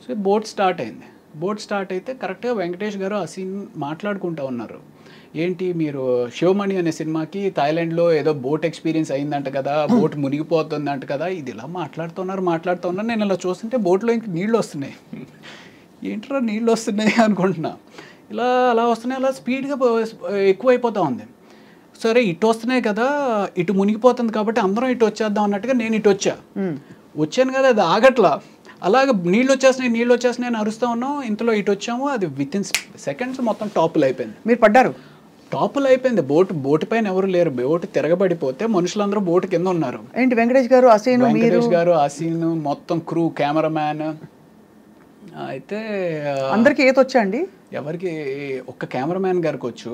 సో బోట్ స్టార్ట్ అయింది. బోట్ స్టార్ట్ అయితే కరెక్ట్గా వెంకటేష్ గారు ఆ సీన్ మాట్లాడుకుంటూ ఉన్నారు. ఏంటి మీరు శివమణి అనే సినిమాకి థాయిలాండ్లో ఏదో బోట్ ఎక్స్పీరియన్స్ అయిందంట కదా, బోట్ మునిగిపోతుందంట కదా, ఇది ఇలా మాట్లాడుతున్నారు. నేను ఇలా చూస్తుంటే బోట్లో ఇంక నీళ్ళు వస్తున్నాయి. ఏంట్రా నీళ్ళు వస్తున్నాయి అనుకుంటున్నా. అలా వస్తున్నాయి, అలా స్పీడ్గా ఎక్కువైపోతూ ఉంది. సరే ఇటు వస్తున్నాయి కదా, ఇటు మునిగిపోతుంది కాబట్టి అందరం ఇటు వచ్చేద్దాం అన్నట్టుగా నేను ఇటు వచ్చాను కదా, అది ఆగట్లా. అలాగే నీళ్ళు వచ్చేస్తున్నాయి అని అరుస్తూ ఉన్నాం. ఇంతలో ఇటు వచ్చాము, అది విత్ ఇన్ సెకండ్స్ మొత్తం టాపులు అయిపోయింది. మీరు పడ్డారు? టాపుల్ అయిపోయింది. బోటు పైన ఎవరు లేరు. బోటు తిరగబడిపోతే మనుషులందరూ బోటు కింద ఉన్నారు. ఏంటి వెంకటేష్ గారు, అసీను, వెంకటేష్ గారు, అసీన్, మొత్తం క్రూ, కెమెరామ్యాన్. అయితే అందరికి ఈత వచ్చా అండి? ఎవరికి, ఒక్క కెమెరామ్యాన్ గారికి వచ్చు.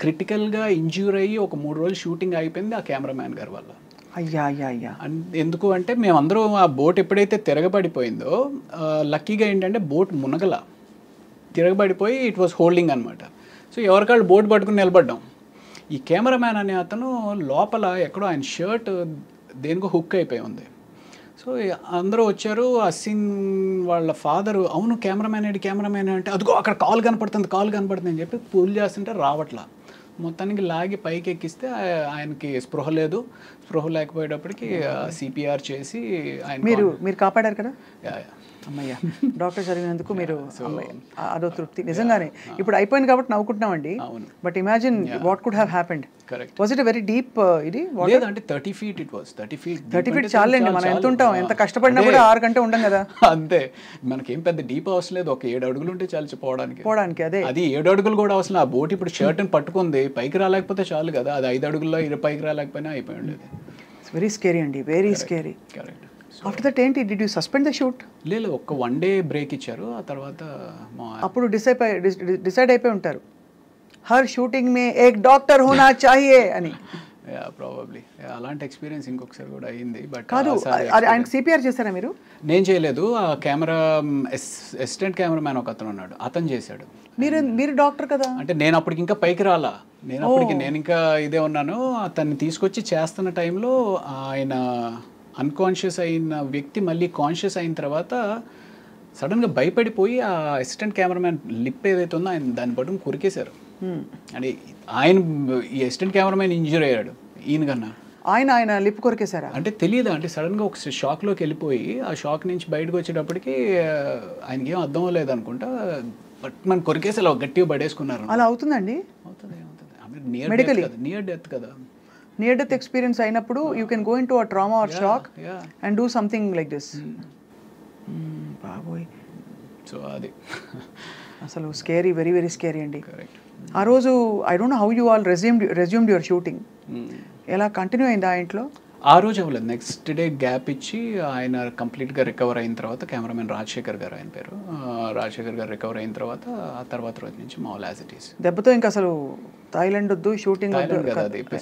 క్రిటికల్గా ఇంజ్యూర్ అయ్యి ఒక 3 రోజులు షూటింగ్ అయిపోయింది ఆ కెమెరామ్యాన్ గారి వల్ల. అయ్యా అయ్యా అయ్యా. ఎందుకు అంటే మేమందరం ఆ బోట్ ఎప్పుడైతే తిరగబడిపోయిందో లక్కీగా ఏంటంటే బోట్ మునగల, తిరగబడిపోయి ఇట్ వాస్ హోల్డింగ్ అనమాట. సో ఎవరికాళ్ళు బోట్ పట్టుకుని నిలబడ్డాం. ఈ కెమెరామ్యాన్ అనే అతను లోపల ఎక్కడో ఆయన షర్ట్ దేనికో హుక్ అయిపోయి ఉంది. సో అందరూ వచ్చారు. అసీన్ వాళ్ళ ఫాదరు, అవును కెమెరామ్యాన్ అంటే అదిగో అక్కడ కాల్ కనపడుతుంది అని చెప్పి పూల్ చేస్తుంటే రావట్లా. మొత్తానికి లాగి పైకి ఎక్కిస్తే ఆయనకి స్పృహ లేకపోయేటప్పటికి సిపిఆర్ చేసి ఆయన మీరు కాపాడారు కదా. అమ్మయ్య, డాక్టర్ చదివినందుకు మీరు అదో తృప్తి నిజంగానే. ఇప్పుడు అయిపోయింది కాబట్టి నవ్వుకుంటున్నామండి. But imagine what could have happened. Was it very deep? ఇది అంటే 30 feet ఇట్ వాస్. 30 feet చాలండి. మనం ఎంత ఉంటాం, ఎంత కష్టపడినా కూడా 6 గంటలు ఉండం కదా. అంతే, మనకేం పెద్ద డీప్ అవసరం లేదు. ఒక 7 అడుగులు ఉంటే చాలు పోవడానికి. అదే, అది 7 అడుగులు కూడా అవసరం. ఆ బోట్ ఇప్పుడు షర్ట్ పట్టుకుంది, పైకి రాలేకపోతే చాలు కదా. అది 5 అడుగుల్లో పైకి రాలేకపోయినా అయిపోయి ఉండేది. వెరీ స్కేరీ అండి, very scary. Correct. After that ఏంటి, did you suspend the shoot? లేదు, ఒక 1 day బ్రేక్ ఇచ్చారు. ఆ తర్వాత అప్పుడు డిసైడ్ అయిపోయి ఉంటారు, హర్ షూటింగ్ మే ఏక్ డాక్టర్ హోనా చాహియే అని. ప్రాబబ్లీ అలాంటి ఎక్స్పీరియన్స్ ఇంకొకసారి కూడా అయింది. బట్ కాదు, ఆయనకి సిపిఆర్ చేశారా మీరు? నేను చేయలేదు. ఆ కెమెరా అసిస్టెంట్ కెమెరామ్యాన్ ఒక అతను ఉన్నాడు, అతను చేశాడు. మీరు డాక్టర్ కదా. అంటే నేను అప్పటికి ఇంకా పైకి రాలా. నేను ఇంకా ఇదే ఉన్నాను. అతన్ని తీసుకొచ్చి చేస్తున్న టైంలో ఆయన అన్కాన్షియస్ అయిన వ్యక్తి మళ్ళీ కాన్షియస్ అయిన తర్వాత సడన్గా భయపడిపోయి ఆ అసిస్టెంట్ కెమెరామ్యాన్ లిప్ ఏదైతే ఉందో ఆయన దాన్ని పట్టుకుని కొరికేశారు. అంటే ఆయన, ఈ అసిస్టెంట్ కెమెరామ్యాన్ ఇంజూర్ అయ్యాడు ఈయన కన్నా. ఆయన లిప్ కొరికేశారా? అంటే తెలియదు, అంటే సడన్గా ఒక షాక్లోకి వెళ్ళిపోయి ఆ షాక్ నుంచి బయటకు వచ్చేటప్పటికి ఆయనకి ఏం అర్థం అవ్వలేదు అనుకుంటా, బట్ మనం కొరికేసి అలా గట్టిగా పడేసుకున్నారు. అలా అవుతుందండి? అవుతుంది. నియర్ డెత్ కదా. నియర్ డెత్ ఎక్స్పీరియన్స్ అయినప్పుడు you can go in to a trauma or shock and do something like this. బాబోయ్. సో అది అసలు స్కేరీ, వెరీ వెరీ స్కేరీ అండి. ఆ రోజు I don't know how you all resumed your shooting. ఎలా continue అయింది ఆ ఇంట్లో? ఆ రోజు అవ్వలేదు. నెక్స్ట్ డే గ్యాప్ ఇచ్చి ఆయన కంప్లీట్గా రికవర్ అయిన తర్వాత, కెమెరామెన్ రాజశేఖర్ గారు ఆయన పేరు, రాజశేఖర్ గారు రికవర్ అయిన తర్వాత ఆ తర్వాత రోజు నుంచి మామూలు యాజ్ ఇట్ ఈస్. దెబ్బతో ఇంకా అసలు థాయిలాండ్ వద్దు, షూటింగ్ వద్దు,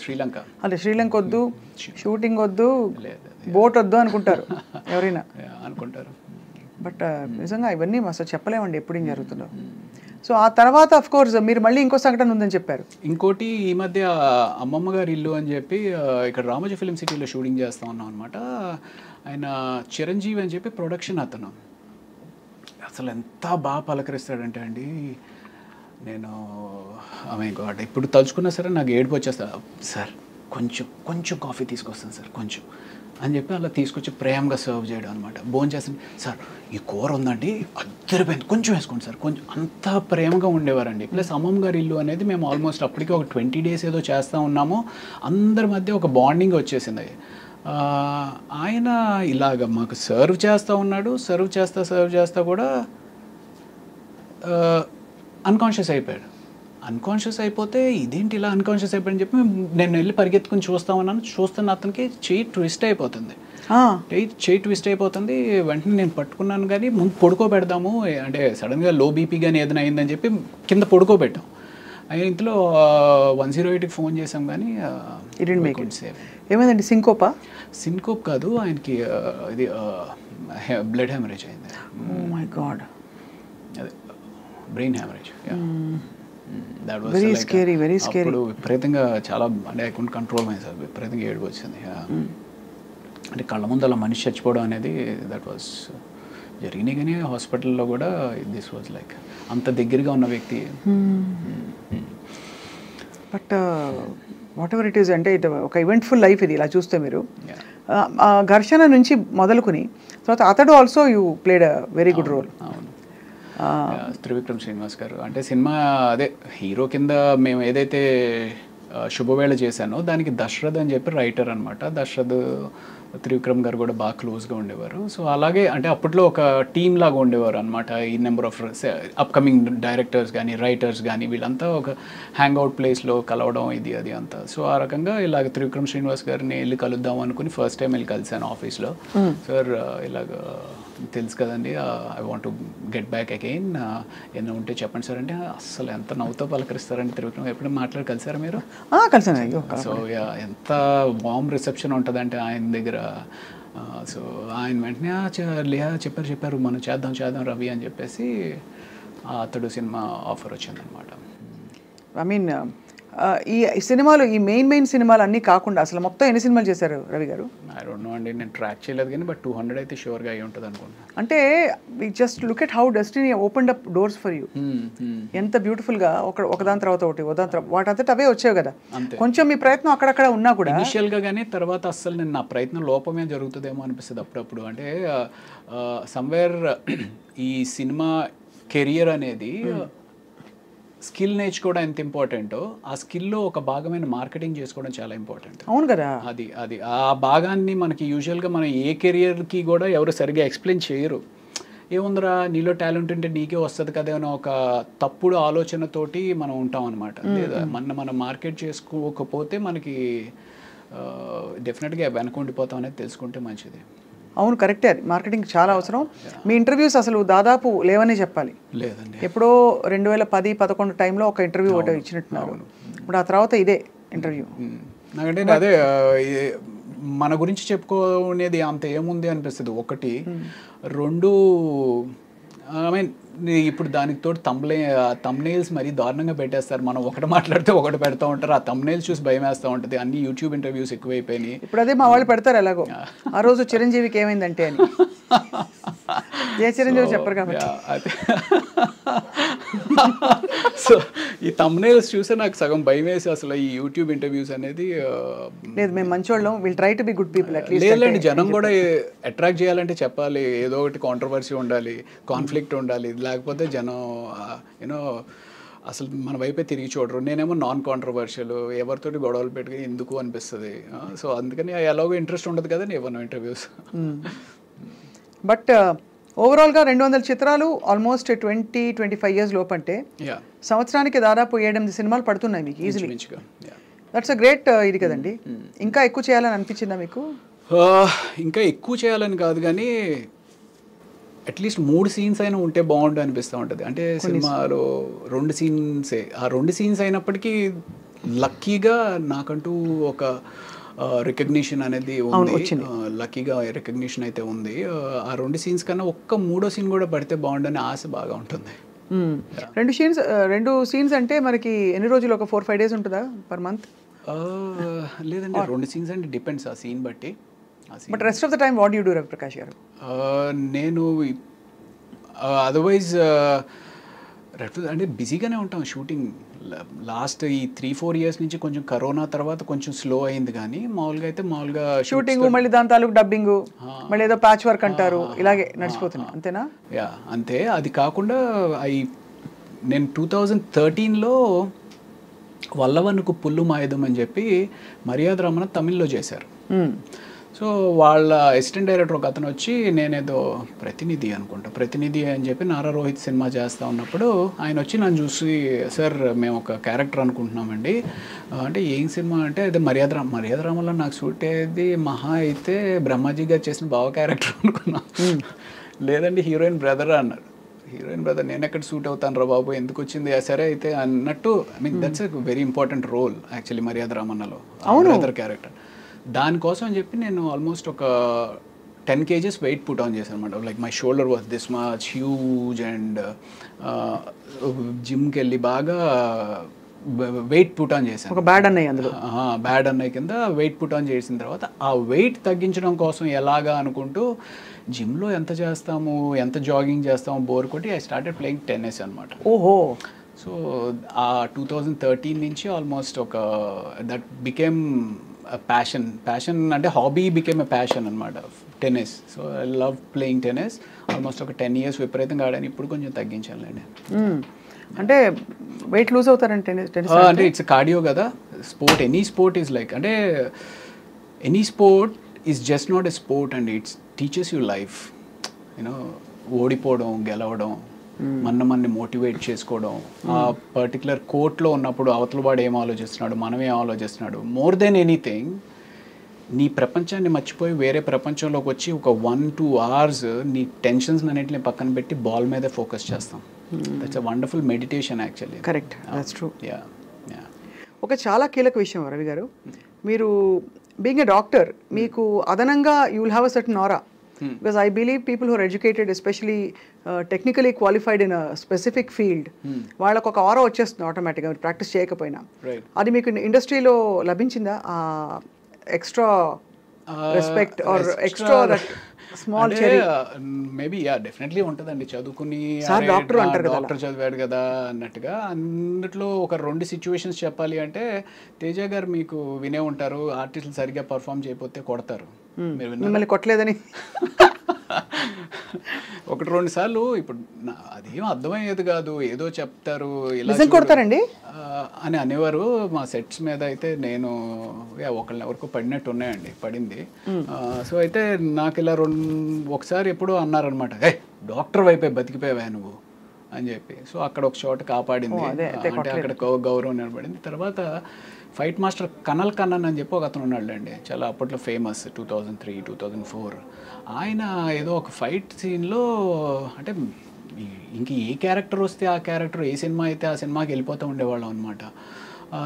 శ్రీలంక. అదే శ్రీలంక వద్దు, షూటింగ్ వద్దు, బోట్ వద్దు అనుకుంటారు ఎవరైనా అనుకుంటారు. బట్ నిజంగా ఇవన్నీ అసలు చెప్పలేమండి ఎప్పుడు ఏం జరుగుతుందో. సో ఆ తర్వాత అఫ్ కోర్స్ మీరు మళ్ళీ ఇంకో సంఘటన ఉందని చెప్పారు. ఇంకోటి, ఈ మధ్య అమ్మమ్మ గారి ఇల్లు అని చెప్పి ఇక్కడ రామోజీ ఫిలిం సిటీలో షూటింగ్ చేస్తూ ఉన్నాం అనమాట. ఆయన చిరంజీవి అని చెప్పి ప్రొడక్షన్ అతను. అసలు ఎంత బాగా పలకరిస్తాడంటే అండి, నేను గాడ్ ఇప్పుడు తలుచుకున్నా సరే నాకు ఏడుపు వచ్చేస్తా. సార్ కొంచెం కాఫీ తీసుకొస్తాను సార్ కొంచెం అని చెప్పి అలా తీసుకొచ్చి ప్రేమగా సర్వ్ చేయడం అనమాట. భోజనం చేస్తాను, సార్ ఈ కూర ఉందండి అద్దరిపోయింది, కొంచెం వేసుకోండి సార్, కొంచెం. అంత ప్రేమగా ఉండేవారండి. ప్లస్ అమ్మమ్మ గారి ఇల్లు అనేది మేము ఆల్మోస్ట్ అప్పటికి ఒక 20 days ఏదో చేస్తూ ఉన్నాము. అందరి మధ్య ఒక బాండింగ్ వచ్చేసింది. ఆయన ఇలాగ మాకు సర్వ్ చేస్తూ ఉన్నాడు. సర్వ్ చేస్తా కూడా అన్కాన్షియస్ అయిపోయాడు. అన్కాన్షియస్ అయిపోతే ఇదేంటి ఇలా అన్కాన్షియస్ అయిపోయాడని చెప్పి నేను వెళ్ళి పరిగెత్తుకుని చూస్తున్న అతనికి చెయ్యి ట్విస్ట్ అయిపోతుంది. వెంటనే నేను పట్టుకున్నాను, కానీ ముందు పడుకోబెడదాము అంటే సడన్గా లో బీపీ కానీ ఏదైనా అయిందని చెప్పి కింద పడుకోబెట్టాం. అయిన ఇంట్లో 108కి ఫోన్ చేసాం, కానీ ఏమైందండి? సింకోప్ కాదు, ఆయనకి ఇది బ్లడ్ హెమరేజ్ అయింది. Oh my god. అదే brain haemorrhage. Very scary, very scary. విపరీతంగా చాలా, అంటే I couldn't control myself. విపరీతంగా ఏడుపు వచ్చింది. అంటే కళ్ళ ముందు అలా మనిషి చచ్చిపోవడం అనేది దట్ వాజ్ జరిగినాయి. కానీ హాస్పిటల్లో కూడా దిస్ వాజ్ లైక్ అంత దగ్గరగా ఉన్న వ్యక్తి. But what ever it is, అంటే ఇది ఒక ఈవెంట్ఫుల్ లైఫ్ ఇది ఇలా చూస్తే మీరు. ఘర్షణ నుంచి మొదలుకుని తర్వాత Athadu also you played a very good role. అవును, త్రివిక్రమ్ శ్రీనివాస్ గారు. అంటే సినిమా అదే హీరో కింద మేము ఏదైతే శుభవేళ చేశాను. దానికి దశరథ్ అని చెప్పి రైటర్ అనమాట. దశరథ్ త్రివిక్రమ్ గారు కూడా బాగా క్లోజ్గా ఉండేవారు. సో అలాగే అంటే అప్పట్లో ఒక టీమ్ లాగా ఉండేవారు అనమాట. ఈ నెంబర్ ఆఫ్ అప్కమింగ్ డైరెక్టర్స్ కానీ రైటర్స్ కానీ వీళ్ళంతా ఒక హ్యాంగ్అవుట్ ప్లేస్లో కలవడం ఇది అది అంతా. సో ఆ రకంగా ఇలాగ త్రివిక్రమ్ శ్రీనివాస్ గారిని వెళ్ళి కలుద్దాం అనుకుని ఫస్ట్ టైం వెళ్ళి కలిశాను ఆఫీస్లో. సార్ ఇలాగ తెలుసు కదండి, I want to get back again, ఏమైనా ఉంటే చెప్పండి సార్ అంటే అసలు ఎంత నవ్వుతో పలకరిస్తారంటే త్రివిక్రమ్. ఎప్పుడైనా మాట్లాడి కలిసారా మీరు? కలిసాను. సో ఎంత వార్మ్ రిసెప్షన్ ఉంటుందంటే ఆయన దగ్గర. సో ఆయన వెంటనే చెప్పారు మనం చేద్దాం రవి అని చెప్పేసి అతడు సినిమా ఆఫర్ వచ్చిందనమాట. ఐ మీన్ ఈ సినిమాలు, ఈ మెయిన్ సినిమాలు అన్నీ కాకుండా అసలు మొత్తం ఎన్ని సినిమాలు చేశారు రవి గారు? ఐ డోంట్ నో అండి, నేను ట్రాక్ చేయలేదు కానీ బట్ 200 అయితే షూర్గా అయ్యి ఉంటుంది అనుకుంటున్నాను. అంటే just look at how destiny opened up doors for you. ఎంత బ్యూటిఫుల్గా ఒకదాని తర్వాత ఒకటి వాటంతట అవే వచ్చావు కదా. కొంచెం మీ ప్రయత్నం అక్కడక్కడ ఉన్నా కూడా ఇనిషియల్గా, కానీ తర్వాత అస్సలు నేను నా ప్రయత్నం లోపమే జరుగుతుందేమో అనిపిస్తుంది అప్పుడప్పుడు. అంటే సమ్వేర్ ఈ సినిమా కెరియర్ అనేది స్కిల్ నేర్చుకోవడం ఎంత ఇంపార్టెంటో ఆ స్కిల్లో ఒక భాగమైన మార్కెటింగ్ చేసుకోవడం చాలా ఇంపార్టెంట్. అవును కదా. అది ఆ భాగాన్ని మనకి యూజువల్గా మనం ఏ కెరియర్కి కూడా ఎవరు సరిగ్గా ఎక్స్ప్లెయిన్ చేయరు. ఏముందిరా నీలో టాలెంట్ ఉంటే నీకే వస్తుంది కదా అని ఒక తప్పుడు ఆలోచనతోటి మనం ఉంటాం అనమాట. లేదా మనం మార్కెట్ చేసుకోకపోతే మనకి డెఫినెట్గా వెనకుండిపోతాం అనేది తెలుసుకుంటే మంచిది. అవును, కరెక్టే. అది మార్కెటింగ్ చాలా అవసరం. మీ ఇంటర్వ్యూస్ అసలు దాదాపు లేవనే చెప్పాలి. లేదండి, ఎప్పుడో 2010-11 టైంలో ఒక ఇంటర్వ్యూ ఒకటి ఇచ్చినట్టున్నారు. ఇప్పుడు ఆ తర్వాత ఇదే ఇంటర్వ్యూ. నాకంటే అదే మన గురించి చెప్పుకునేది అంత ఏముంది అనిపిస్తుంది. ఒకటి, రెండు, ఐ మీన్ ఇప్పుడు దానికి తోడు తమ్నెయిల్స్ మరీ దారుణంగా పెట్టేస్తారు. మనం ఒకటి మాట్లాడితే ఒకటి పెడతా ఉంటారు. ఆ తమ్నెయిల్స్ చూసి భయం వేస్తూ ఉంటుంది. అన్ని యూట్యూబ్ ఇంటర్వ్యూస్ ఎక్కువైపోయినాయి. ఇప్పుడు అదే మా వాళ్ళు పెడతారు ఎలాగో. ఆ రోజు చిరంజీవికి ఏమైందంటే అని. ఏ చిరంజీవి చెప్పరు కాబట్టి. సో ఈ తమ్నెయిల్స్ చూస్తే నాకు సగం భయం వేసి అసలు ఈ యూట్యూబ్ ఇంటర్వ్యూస్ అనేది లేదు. మేము మంచోళ్ళం, will try to be good people. లేదండి, జనం కూడా అట్రాక్ట్ చేయాలంటే చెప్పాలి, ఏదో ఒకటి కాంట్రవర్సీ ఉండాలి, కాన్ఫ్లిక్ట్ ఉండాలి. లేకపోతే జనం యూనో అసలు మన వైపే తిరిగి చూడరు. నేనేమో నాన్ కాంట్రవర్షియల్, ఎవరితోటి గొడవలు పెట్టుకుని ఎందుకు అనిపిస్తుంది. సో అందుకని ఎలాగో ఇంట్రెస్ట్ ఉండదు కదండి ఏమన్నా ఇంటర్వ్యూస్. బట్ ఓవరాల్గా 200 చిత్రాలు, ఆల్మోస్ట్ 20-25 ఇయర్స్ లోపు. అంటే సంవత్సరానికి దాదాపు 7-8 సినిమాలు పడుతున్నాయి మీకు ఈజీలీ. దట్స్ అ గ్రేట్ ఇది కదండి. ఇంకా ఎక్కువ చేయాలని అనిపించిందా మీకు? ఇంకా ఎక్కువ చేయాలని కాదు కానీ అట్లీస్ట్ 3 సీన్స్ అయినా ఉంటే బాగుండు అనిపిస్తూ ఉంటుంది. అంటే సినిమాలో 2 సీన్సే, ఆ 2 సీన్స్ అయినప్పటికీ లక్కీగా నాకంటూ ఒక రికగ్నిషన్ అనేది ఉంది. లక్కీగా రికగ్నిషన్ అయితే ఉంది. ఆ 2 సీన్స్ కన్నా ఒక్క 3వ సీన్ కూడా పడితే బాగుండని ఆశ బాగా ఉంటుంది. 2 సీన్స్ అంటే మనకి ఎన్ని రోజులు, ఒక 4-5 డేస్ ఉంటుందా పర్ మంత్? లేదండి, 2 సీన్స్ అంటే డిపెండ్స్ ఆ సీన్ బట్టి. But rest of the time what you do Ravi Prakash గారు? నేను అదర్వైజ్ అంటే బిజీగానే ఉంటాం. షూటింగ్ లాస్ట్ ఈ 3-4 ఇయర్స్ నుంచి కొంచెం కరోనా తర్వాత కొంచెం స్లో అయింది కానీ మామూలుగా షూటింగ్, మళ్ళీ దాని తాలూకు డబ్బింగ్, మళ్ళీ ఏదో ప్యాచ్ వర్క్ అంటారు, ఇలాగే నడిచిపోతుంది. అంతేనా? అంతే. అది కాకుండా నేను 2013లో వల్లవనుకు పుల్లు మాయుధం అని చెప్పి మర్యాద రమణ తమిళ్లో చేశారు. సో వాళ్ళ అసిస్టెంట్ డైరెక్టర్ ఒక అతను వచ్చి, నేనేదో ప్రతినిధి అని చెప్పి నారా రోహిత్ సినిమా చేస్తూ ఉన్నప్పుడు ఆయన వచ్చి నన్ను చూసి, సార్ మేము ఒక క్యారెక్టర్ అనుకుంటున్నామండి అంటే ఏం సినిమా అంటే అదే మర్యాద రామలో నాకు సూట్ అయ్యేది మహా అయితే బ్రహ్మాజీ గారు చేసిన బావ క్యారెక్టర్ అనుకున్నా. లేదండి హీరోయిన్ బ్రదర్ అన్నారు. హీరోయిన్ బ్రదర్ నేను ఎక్కడ సూట్ అవుతాను రా బాబు, ఎందుకు వచ్చింది సరే అయితే అన్నట్టు. I mean that's a very important role actually మర్యాద రామన్నలో బ్రదర్ క్యారెక్టర్. దానికోసం అని చెప్పి నేను ఆల్మోస్ట్ ఒక 10 kgs వెయిట్ పుట్ ఆన్ చేశాను అనమాట. Like my shoulder was this much huge and జిమ్కి వెళ్ళి బాగా వెయిట్ పుట్ ఆన్ చేశాను. ఒక బ్యాడ్ అన్నయ్య కింద వెయిట్ పుట్ ఆన్ చేసిన తర్వాత ఆ వెయిట్ తగ్గించడం కోసం ఎలాగా అనుకుంటూ జిమ్లో ఎంత చేస్తాము, ఎంత జాగింగ్ చేస్తాము బోర్ కొట్టి ఐ స్టార్టెడ్ ప్లేయింగ్ టెన్నిస్ అనమాట. ఓహో. సో ఆ 2013 నుంచి ఆల్మోస్ట్ ఒక దట్ బికేమ్ ప్యాషన్ అంటే హాబీ బికేమ్ ఎ ప్యాషన్ అనమాట tennis. So I love playing tennis. Almost ఒక 10 years విపరీతంగా ఆడాను. ఇప్పుడు కొంచెం తగ్గించానులేండి. అంటే వెయిట్ లూజ్ అవుతారంటే టెన్నిస్ అంటే ఇట్స్ కార్డియో కదా sport, any sport is like, అంటే any sport is just not a sport and it's teaches you life. You know ఓడిపోవడం, గెలవడం, మనని మోటివేట్ చేసుకోవడం, ఆ పర్టికులర్ కోర్ట్లో ఉన్నప్పుడు అవతల వాడు ఏం ఆలోచిస్తున్నాడు, మనం ఏం ఆలోచిస్తున్నాడు, మోర్ దెన్ ఎనీథింగ్ నీ ప్రపంచాన్ని మర్చిపోయి వేరే ప్రపంచంలోకి వచ్చి ఒక 1-2 hours నీ టెన్షన్స్ అన్నింటిని పక్కన పెట్టి బాల్ మీదే ఫోకస్ చేస్తాం. That's a wonderful meditation actually. Correct, that's true. Yeah. ఒక చాలా కీలక విషయం రవి గారు, మీరు బీయింగ్ ఎ డాక్టర్ మీకు అదనంగా you will have a certain aura. Because I believe people who are educated, especially technically qualified in a specific field, వాళ్ళకు ఒక ఆరా వచ్చేస్తుంది ఆటోమేటిక్గా మీరు ప్రాక్టీస్ చేయకపోయినా. అది మీకు ఇండస్ట్రీలో లభించిందా extra respect or extra small cherry? Maybe yeah, definitely ఉంటుందండి. చదువుకుని డాక్టర్ చదివాడు కదా అన్నట్టుగా. అందులో ఒక 2 situations చెప్పాలి అంటే, తేజ గారు మీకు వినే ఉంటారు, ఆర్టిస్టులు సరిగ్గా పర్ఫామ్ చేయకపోతే కొడతారు. మిమ్మల్ని కొట్టలేదని 1-2 సార్లు. ఇప్పుడు అదేం అర్థమయ్యేది కాదు, ఏదో చెప్తారు ఇలా కొడతారండి అని అనేవారు మా సెట్స్ మీద. అయితే నేను ఒకళ్ళని ఎవరికో పడినట్టు ఉన్నాయండి, పడింది. సో అయితే నాకు ఇలా ఒకసారి ఎప్పుడో అన్నారనమాట, డాక్టర్ వైపే బతికిపోయావా నువ్వు అని చెప్పి. సో అక్కడ ఒక చోట కాపాడింది, అంటే అక్కడ గౌరవం నిలబడింది. తర్వాత ఫైట్ మాస్టర్ కనల్ కన్నన్ అని చెప్పి ఒక అతను ఉన్నాడులేండి, చాలా అప్పట్లో ఫేమస్, 2003-2004. ఆయన ఏదో ఒక ఫైట్ సీన్లో, అంటే ఇంక ఏ క్యారెక్టర్ వస్తే ఆ క్యారెక్టర్, ఏ సినిమా అయితే ఆ సినిమాకి వెళ్ళిపోతూ ఉండేవాళ్ళం అనమాట.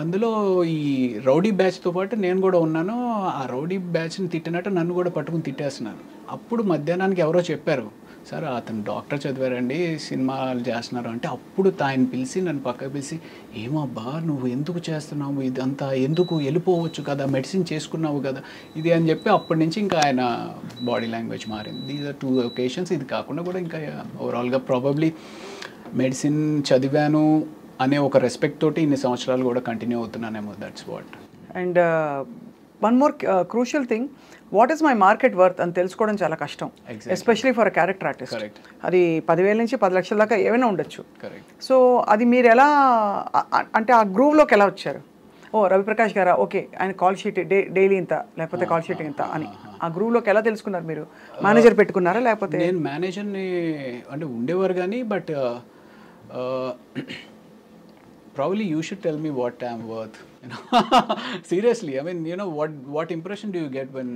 అందులో ఈ రౌడీ బ్యాచ్తో పాటు నేను కూడా ఉన్నాను. ఆ రౌడీ బ్యాచ్ని తిట్టినట్టు నన్ను కూడా పట్టుకుని తిట్టేస్తున్నాను. అప్పుడు మధ్యాహ్నానికి ఎవరో చెప్పారు, సార్ అతను డాక్టర్ చదివారండి, సినిమాలు చేస్తున్నారు అంటే. అప్పుడు ఆయన పిలిచి నన్ను పక్కకు పిలిచి, ఏమబ్బా నువ్వు ఎందుకు చేస్తున్నావు ఇదంతా, ఎందుకు వెళ్ళిపోవచ్చు కదా, మెడిసిన్ చేసుకున్నావు కదా ఇది అని చెప్పి, అప్పటి నుంచి ఇంకా ఆయన బాడీ లాంగ్వేజ్ మారింది. These are 2 occasions. ఇది కాకుండా కూడా ఇంకా ఓవరాల్గా ప్రాబబ్లీ మెడిసిన్ చదివాను అనే ఒక రెస్పెక్ట్ తోటి ఇన్ని సంవత్సరాలు కూడా కంటిన్యూ అవుతున్నానేమో. That's what. And one more crucial thing, what is my market worth అని తెలుసుకోవడం చాలా కష్టం, especially for a character artist. అది 10,000 నుంచి 10 లక్షల దాకా ఏమైనా ఉండొచ్చు. సో అది మీరు ఎలా, అంటే ఆ గ్రూవ్లోకి ఎలా వచ్చారు? ఓ రవిప్రకాష్ గారా, ఓకే ఆయన కాల్ షీట్ డైలీ ఇంత, లేకపోతే కాల్ షీట్ ఇంత అని ఆ గ్రూవ్లోకి ఎలా తెలుసుకున్నారు? మీరు మేనేజర్ పెట్టుకున్నారా లేకపోతే? నేను మేనేజర్ని అంటే ఉండేవారు కానీ, but probably you should tell me what I'm worth. Seriously, I mean, what impression do you get when?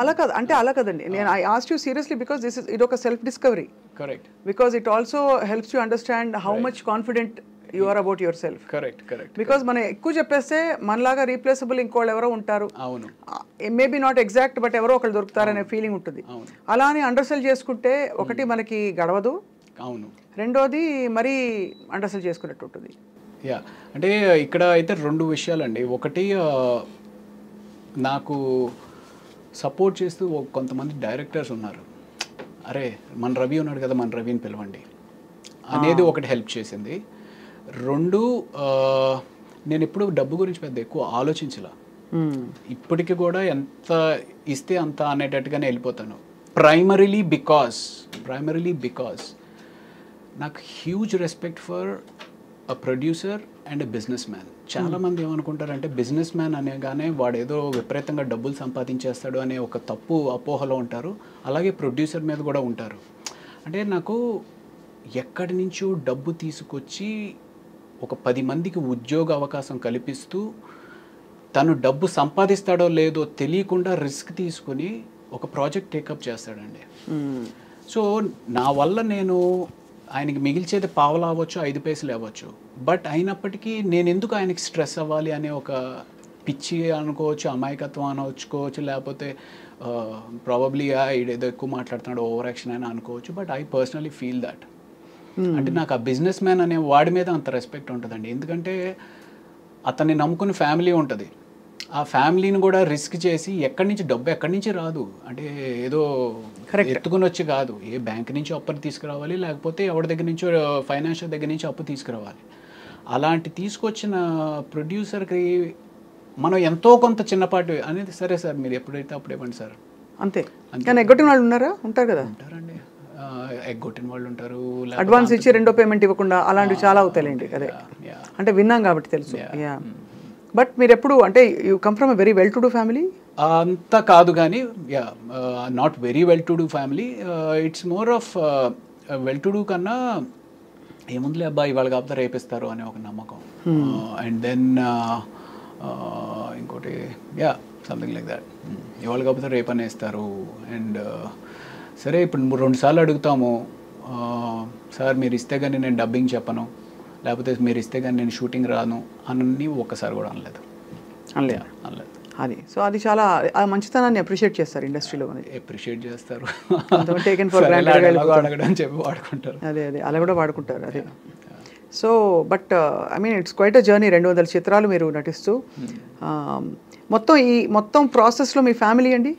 అలా కాదు అంటే, అలా కదండి. నేను I asked you seriously because this is it ఒక self discovery. Correct. Because it also helps you understand how much confident you are about yourself. Correct. Because మనం ఎక్కువ చెప్పేస్తే మనలాగా రీప్లేసబుల్ ఇంకోళ్ళు ఎవరో ఉంటారు, అవును, మేబీ నాట్ ఎగ్జాక్ట్ బట్ ఎవరో ఒకళ్ళు దొరుకుతారనే ఫీలింగ్ ఉంటుంది. అలా అని అండర్సెల్ చేసుకుంటే ఒకటి మనకి గడవదు, అవును, రెండోది మరీ అండర్సెల్ చేసుకున్నట్టు ఉంటుంది. యా, అంటే ఇక్కడ అయితే 2 విషయాలండి. ఒకటి, నాకు సపోర్ట్ చేస్తూ కొంతమంది డైరెక్టర్స్ ఉన్నారు. అరే మన రవి ఉన్నాడు కదా, మన రవిని పిలవండి అనేది ఒకటి హెల్ప్ చేసింది. 2, నేను ఎప్పుడు డబ్బు గురించి పెద్ద ఎక్కువ ఆలోచించలా. ఇప్పటికి కూడా ఎంత ఇస్తే అంత అనేటట్టుగానే వెళ్ళిపోతాను. ప్రైమరీలీ బికాస్ నాకు huge respect for a producer and a business man. చాలామంది ఏమనుకుంటారంటే బిజినెస్ మ్యాన్ అనేగానే వాడు ఏదో విపరీతంగా డబ్బులు సంపాదించేస్తాడు అనే ఒక తప్పు అపోహలో ఉంటారు. అలాగే ప్రొడ్యూసర్ మీద కూడా ఉంటారు. అంటే నాకు ఎక్కడి నుంచో డబ్బు తీసుకొచ్చి ఒక 10 మందికి ఉద్యోగ అవకాశం కల్పిస్తూ తను డబ్బు సంపాదిస్తాడో లేదో తెలియకుండా రిస్క్ తీసుకుని ఒక ప్రాజెక్ట్ టేకప్ చేస్తాడండి. సో నా వల్ల నేను ఆయనకి మిగిల్చేది పావలా అవ్వచ్చు, 5 పైసలు అవ్వచ్చు. బట్ అయినప్పటికీ నేను ఎందుకు ఆయనకి స్ట్రెస్ అవ్వాలి అనే ఒక పిచ్చి అనుకోవచ్చు, అమాయకత్వం అనుకోవచ్చు, లేకపోతే ప్రాబబ్లీ ఈడేదో ఎక్కువ మాట్లాడుతున్నాడు, ఓవర్ యాక్షన్ అని అనుకోవచ్చు. But I personally feel that. అంటే నాకు ఆ బిజినెస్ మ్యాన్ అనే వాడి మీద అంత రెస్పెక్ట్ ఉంటుందండి. ఎందుకంటే అతన్ని నమ్ముకుని ఫ్యామిలీ ఉంటుంది. ఆ ఫ్యామిలీని కూడా రిస్క్ చేసి డబ్బు ఎక్కడి నుంచి రాదు. అంటే ఏదో ఎత్తుకుని వచ్చి కాదు, ఏ బ్యాంక్ నుంచి అప్పు తీసుకురావాలి, లేకపోతే ఎవరి దగ్గర నుంచో ఫైనాన్షియల్ దగ్గర నుంచి అప్పు తీసుకురావాలి. అలాంటి తీసుకొచ్చిన ప్రొడ్యూసర్కి మనం ఎంతో కొంత చిన్నపాటి అనేది, సరే సార్ మీరు ఎప్పుడైతే అప్పుడు ఇవ్వండి సార్, అంతే. కానీ ఎగ్గొట్టిన వాళ్ళు ఉంటారు కదా. ఉంటారండి. ఎగ్గొట్టిన వాళ్ళు ఉంటారు, అడ్వాన్స్ ఇచ్చి రెండో పేమెంట్ ఇవ్వకుండా అలాంటివి చాలా అవుతాయండి. అదే అంటే విన్నాం కాబట్టి తెలుసు. యా, బట్ మీరు ఎప్పుడు అంటే you come from a very well to do family? అంత కాదు కానీ yeah, not very well to do family. It's more of well to do కన్నా ఏముందిలే అబ్బాయి ఇవాళ కాకపోతే రేపిస్తారు అనే ఒక నమ్మకం. అండ్ దెన్ ఇంకోటి యా సంథింగ్ లైక్ దాట్, ఇవాళ కాకపోతే రేపు అనేస్తారు. అండ్ సరే ఇప్పుడు 2 సార్లు అడుగుతాము, సార్ మీరు ఇస్తే కానీ నేను డబ్బింగ్ చెప్పను, లేకపోతే మీరు ఇస్తే కానీ నేను షూటింగ్ రాను అని ఒక్కసారి కూడా అనలేదు. అనలేదు అది. సో అది చాలా ఆ మంచితనాన్ని అప్రిషియేట్ చేస్తారు ఇండస్ట్రీలో. అప్రిషియేట్ చేస్తారు, టేకెన్ ఫర్ గ్రాంటెడ్ అడగడం చెప్పి వాడుకుంటారు. అదే అలా కూడా వాడుకుంటారు. అదే. So but I mean it's quite a journey. 200 చిత్రాలు మీరు నటిస్తూ మొత్తం ప్రాసెస్లో మీ ఫ్యామిలీ అండి?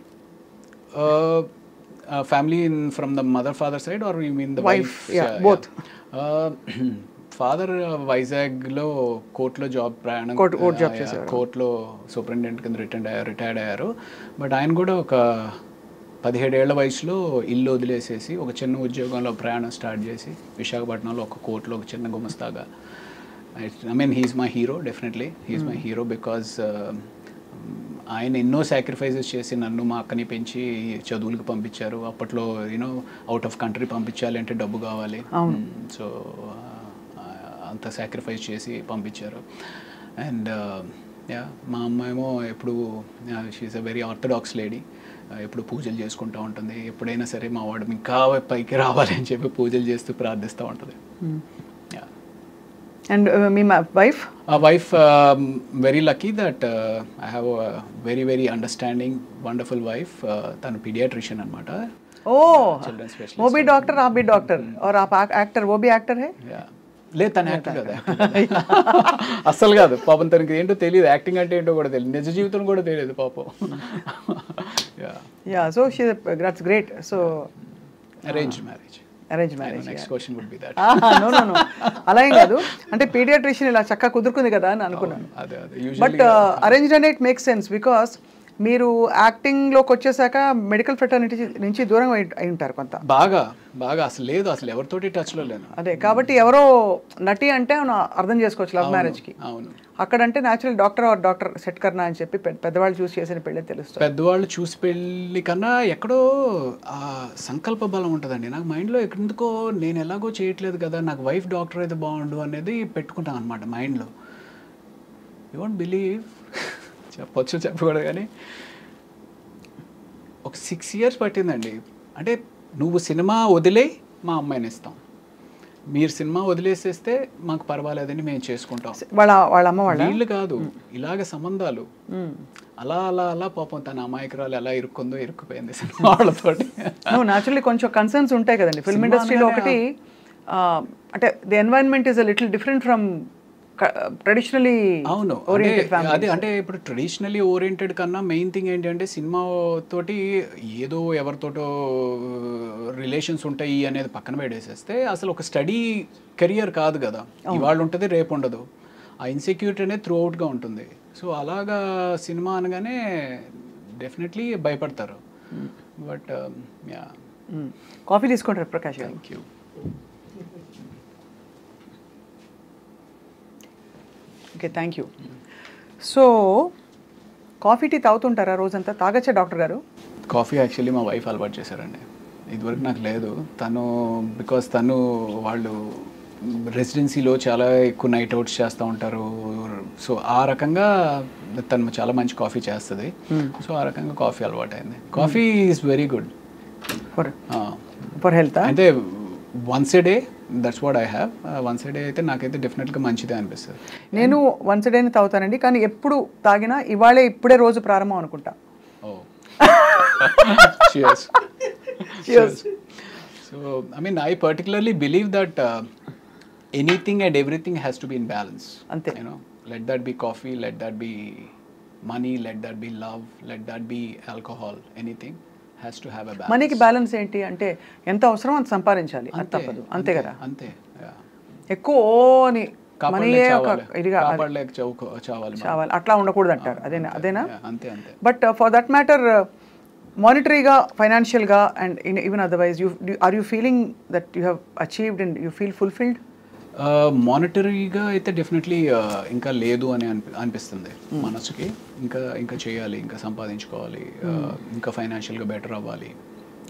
Family from the mother father side or you mean the wife? Both. Father వైజాగ్లో కోర్టులో జాబ్ ప్రయాణం, కోర్టులో సూపరింటెండెంట్ కింద రిటైర్డ్ అయ్యారు. బట్ ఆయన కూడా ఒక 17 ఏళ్ల వయసులో ఇల్లు వదిలేసేసి ఒక చిన్న ఉద్యోగంలో ప్రయాణం స్టార్ట్ చేసి విశాఖపట్నంలో ఒక కోర్టులో ఒక చిన్న గుమస్తాగా. I mean he's my hero, definitely he's my hero because ఆయన ఎన్నో సాక్రిఫైజెస్ చేసి నన్ను మా అక్కని పెంచి చదువులకు పంపించారు. అప్పట్లో యూనో అవుట్ ఆఫ్ కంట్రీ పంపించాలి అంటే డబ్బు కావాలి, సో అంత సాక్రిఫైస్ చేసి పంపించారు. అండ్ యా, మా అమ్మ ఏమో ఎప్పుడు she's a very orthodox lady, ఎప్పుడు పూజలు చేసుకుంటూ ఉంటుంది. ఎప్పుడైనా సరే మా వాడు ఇంకా పైకి రావాలి అని చెప్పి పూజలు చేస్తూ ప్రార్థిస్తూ ఉంటుంది. And me wife? Wife very lucky that I have very very understanding wonderful wife. తను పీడియాట్రిషియన్ అనమాట. Children specialist. वो भी डॉक्टर, आप भी डॉक्टर और आप एक्टर, वो भी एक्टर है? లేదు, తను యాక్టర్ కదా, అస్సలు కాదు పాపం. తనకి ఏంటో తెలియదు, యాక్టింగ్ అంటే ఏంటో కూడా తెలియదు, నిజ జీవితం కూడా తెలియదు పాపం. Yeah, so she that's great. So arrange marriage. Next question would be that. No అలా ఏం కాదు, అంటే పీడియాట్రిషియన్ ఇలా చక్కగా కుదురుకుంది కదా అని అనుకున్నాను. బట్ అరేంజ్డ్ అంటే ఇట్ మేక్స్ సెన్స్ బికాస్ మీరు యాక్టింగ్లోకి వచ్చేసాక మెడికల్ ఫ్రెటర్నిటీ నుంచి దూరం అయి ఉంటారు కొంత. బాగా అసలు లేదు, అసలు ఎవరితోటి టచ్లో లేను. అదే కాబట్టి ఎవరో నటి అంటే అర్థం చేసుకోవచ్చు లవ్ మ్యారేజ్కి. అవును, అక్కడంటే న్యాచురల్ డాక్టర్ సెట్ కర్నా అని చెప్పి పెద్దవాళ్ళు చూసి చేసిన పెళ్ళి తెలుస్తుంది. పెద్దవాళ్ళు చూసి పెళ్ళి కన్నా ఎక్కడో ఆ సంకల్ప బలం ఉంటుందండి. నాకు మైండ్లో ఎందుకో నేను ఎలాగో చేయట్లేదు కదా, నాకు వైఫ్ డాక్టర్ అయితే బాగుండు అనేది పెట్టుకుంటాను అనమాట మైండ్లో. యూ వోంట్ బిలీవ్, చెప్పొచ్చు చెప్పకూడదు కానీ ఒక 6 years పట్టిందండి. అంటే నువ్వు సినిమా వదిలే మా అమ్మాయిని ఇస్తాం, మీరు సినిమా వదిలేసేస్తే మాకు పర్వాలేదని మేము చేసుకుంటాం. వాళ్ళ అమ్మ వాళ్ళ వీళ్ళు కాదు, ఇలాగ సంబంధాలు అలా అలా అలా పాపం తన అమాయకురాలు ఎలా ఇరుక్కుపోయింది సినిమా వాళ్ళతోటి. న్యాచురల్లీ కొంచెం కన్సర్న్స్ ఉంటాయి కదండి ఫిల్మ్ ఇండస్ట్రీలో. ఒకటి అంటే the environment is little different from traditionally. అవును, అదే అంటే ఇప్పుడు ట్రెడిషనలీ ఓరియంటెడ్ కన్నా మెయిన్ థింగ్ ఏంటంటే సినిమా తోటి ఏదో ఎవరితోటో రిలేషన్స్ ఉంటాయి అనేది పక్కన పెట్టేసేస్తే అసలు ఒక స్టడీ కెరియర్ కాదు కదా, ఇవాళ ఉంటుంది రేపు ఉండదు. ఆ ఇన్సెక్యూరిటీ అనేది త్రూ అవుట్గా ఉంటుంది. సో అలాగా సినిమా అనగానే డెఫినెట్లీ భయపడతారు. బట్ యా, కాఫీ తీసుకుంటారు Prakash. Thank you. Okay, thank you. So coffee tea తాగుతుంటారా రోజంతా? తాగచ్చా డాక్టర్ గారు? కాఫీ యాక్చువల్లీ మా వైఫ్ అలవాటు చేశారండి, ఇదివరకు నాకు లేదు. బికాస్ వాళ్ళు రెసిడెన్సీలో చాలా ఎక్కువ నైట్ అవుట్స్ చేస్తూ ఉంటారు. సో ఆ రకంగా తను చాలా మంచి కాఫీ చేస్తుంది. సో ఆ రకంగా కాఫీ అలవాటు అయింది. Coffee is very good for health. అంటే once a day, that's what I have. Once a day అయితే నాకైతే డెఫినెట్గా మంచిదే అనిపిస్తుంది. నేను వన్స్ ఏ డేని తాగుతానండి, కానీ ఎప్పుడు తాగినా ఇప్పుడే రోజు ప్రారంభం అనుకుంటా. Cheers. So I mean I particularly believe that anything and everything has to be in balance. Ante. You know, let that be coffee, let that be money, let that be love, let that be alcohol, anything has to have a balance. మనీకి balance ఏంటి అంటే ఎంత అవసరం అంత సంపాదించాలి, అంత తప్పదు, అంతే కదా. అంతే, ఎక్కువ అని చావాలి అట్లా ఉండకూడదు అంటారు. అదేనా? అంతే. బట్ ఫర్ దట్ మ్యాటర్ మానిటరీగా, ఫైనాన్షియల్గా and even otherwise are you feeling that you have achieved and you feel fulfilled? మానిటరీగా అయితే డెఫినెట్లీ ఇంకా లేదు అని అనిపిస్తుంది మనసుకి. ఇంకా ఇంకా చేయాలి, ఇంకా సంపాదించుకోవాలి, ఇంకా ఫైనాన్షియల్గా బెటర్ అవ్వాలి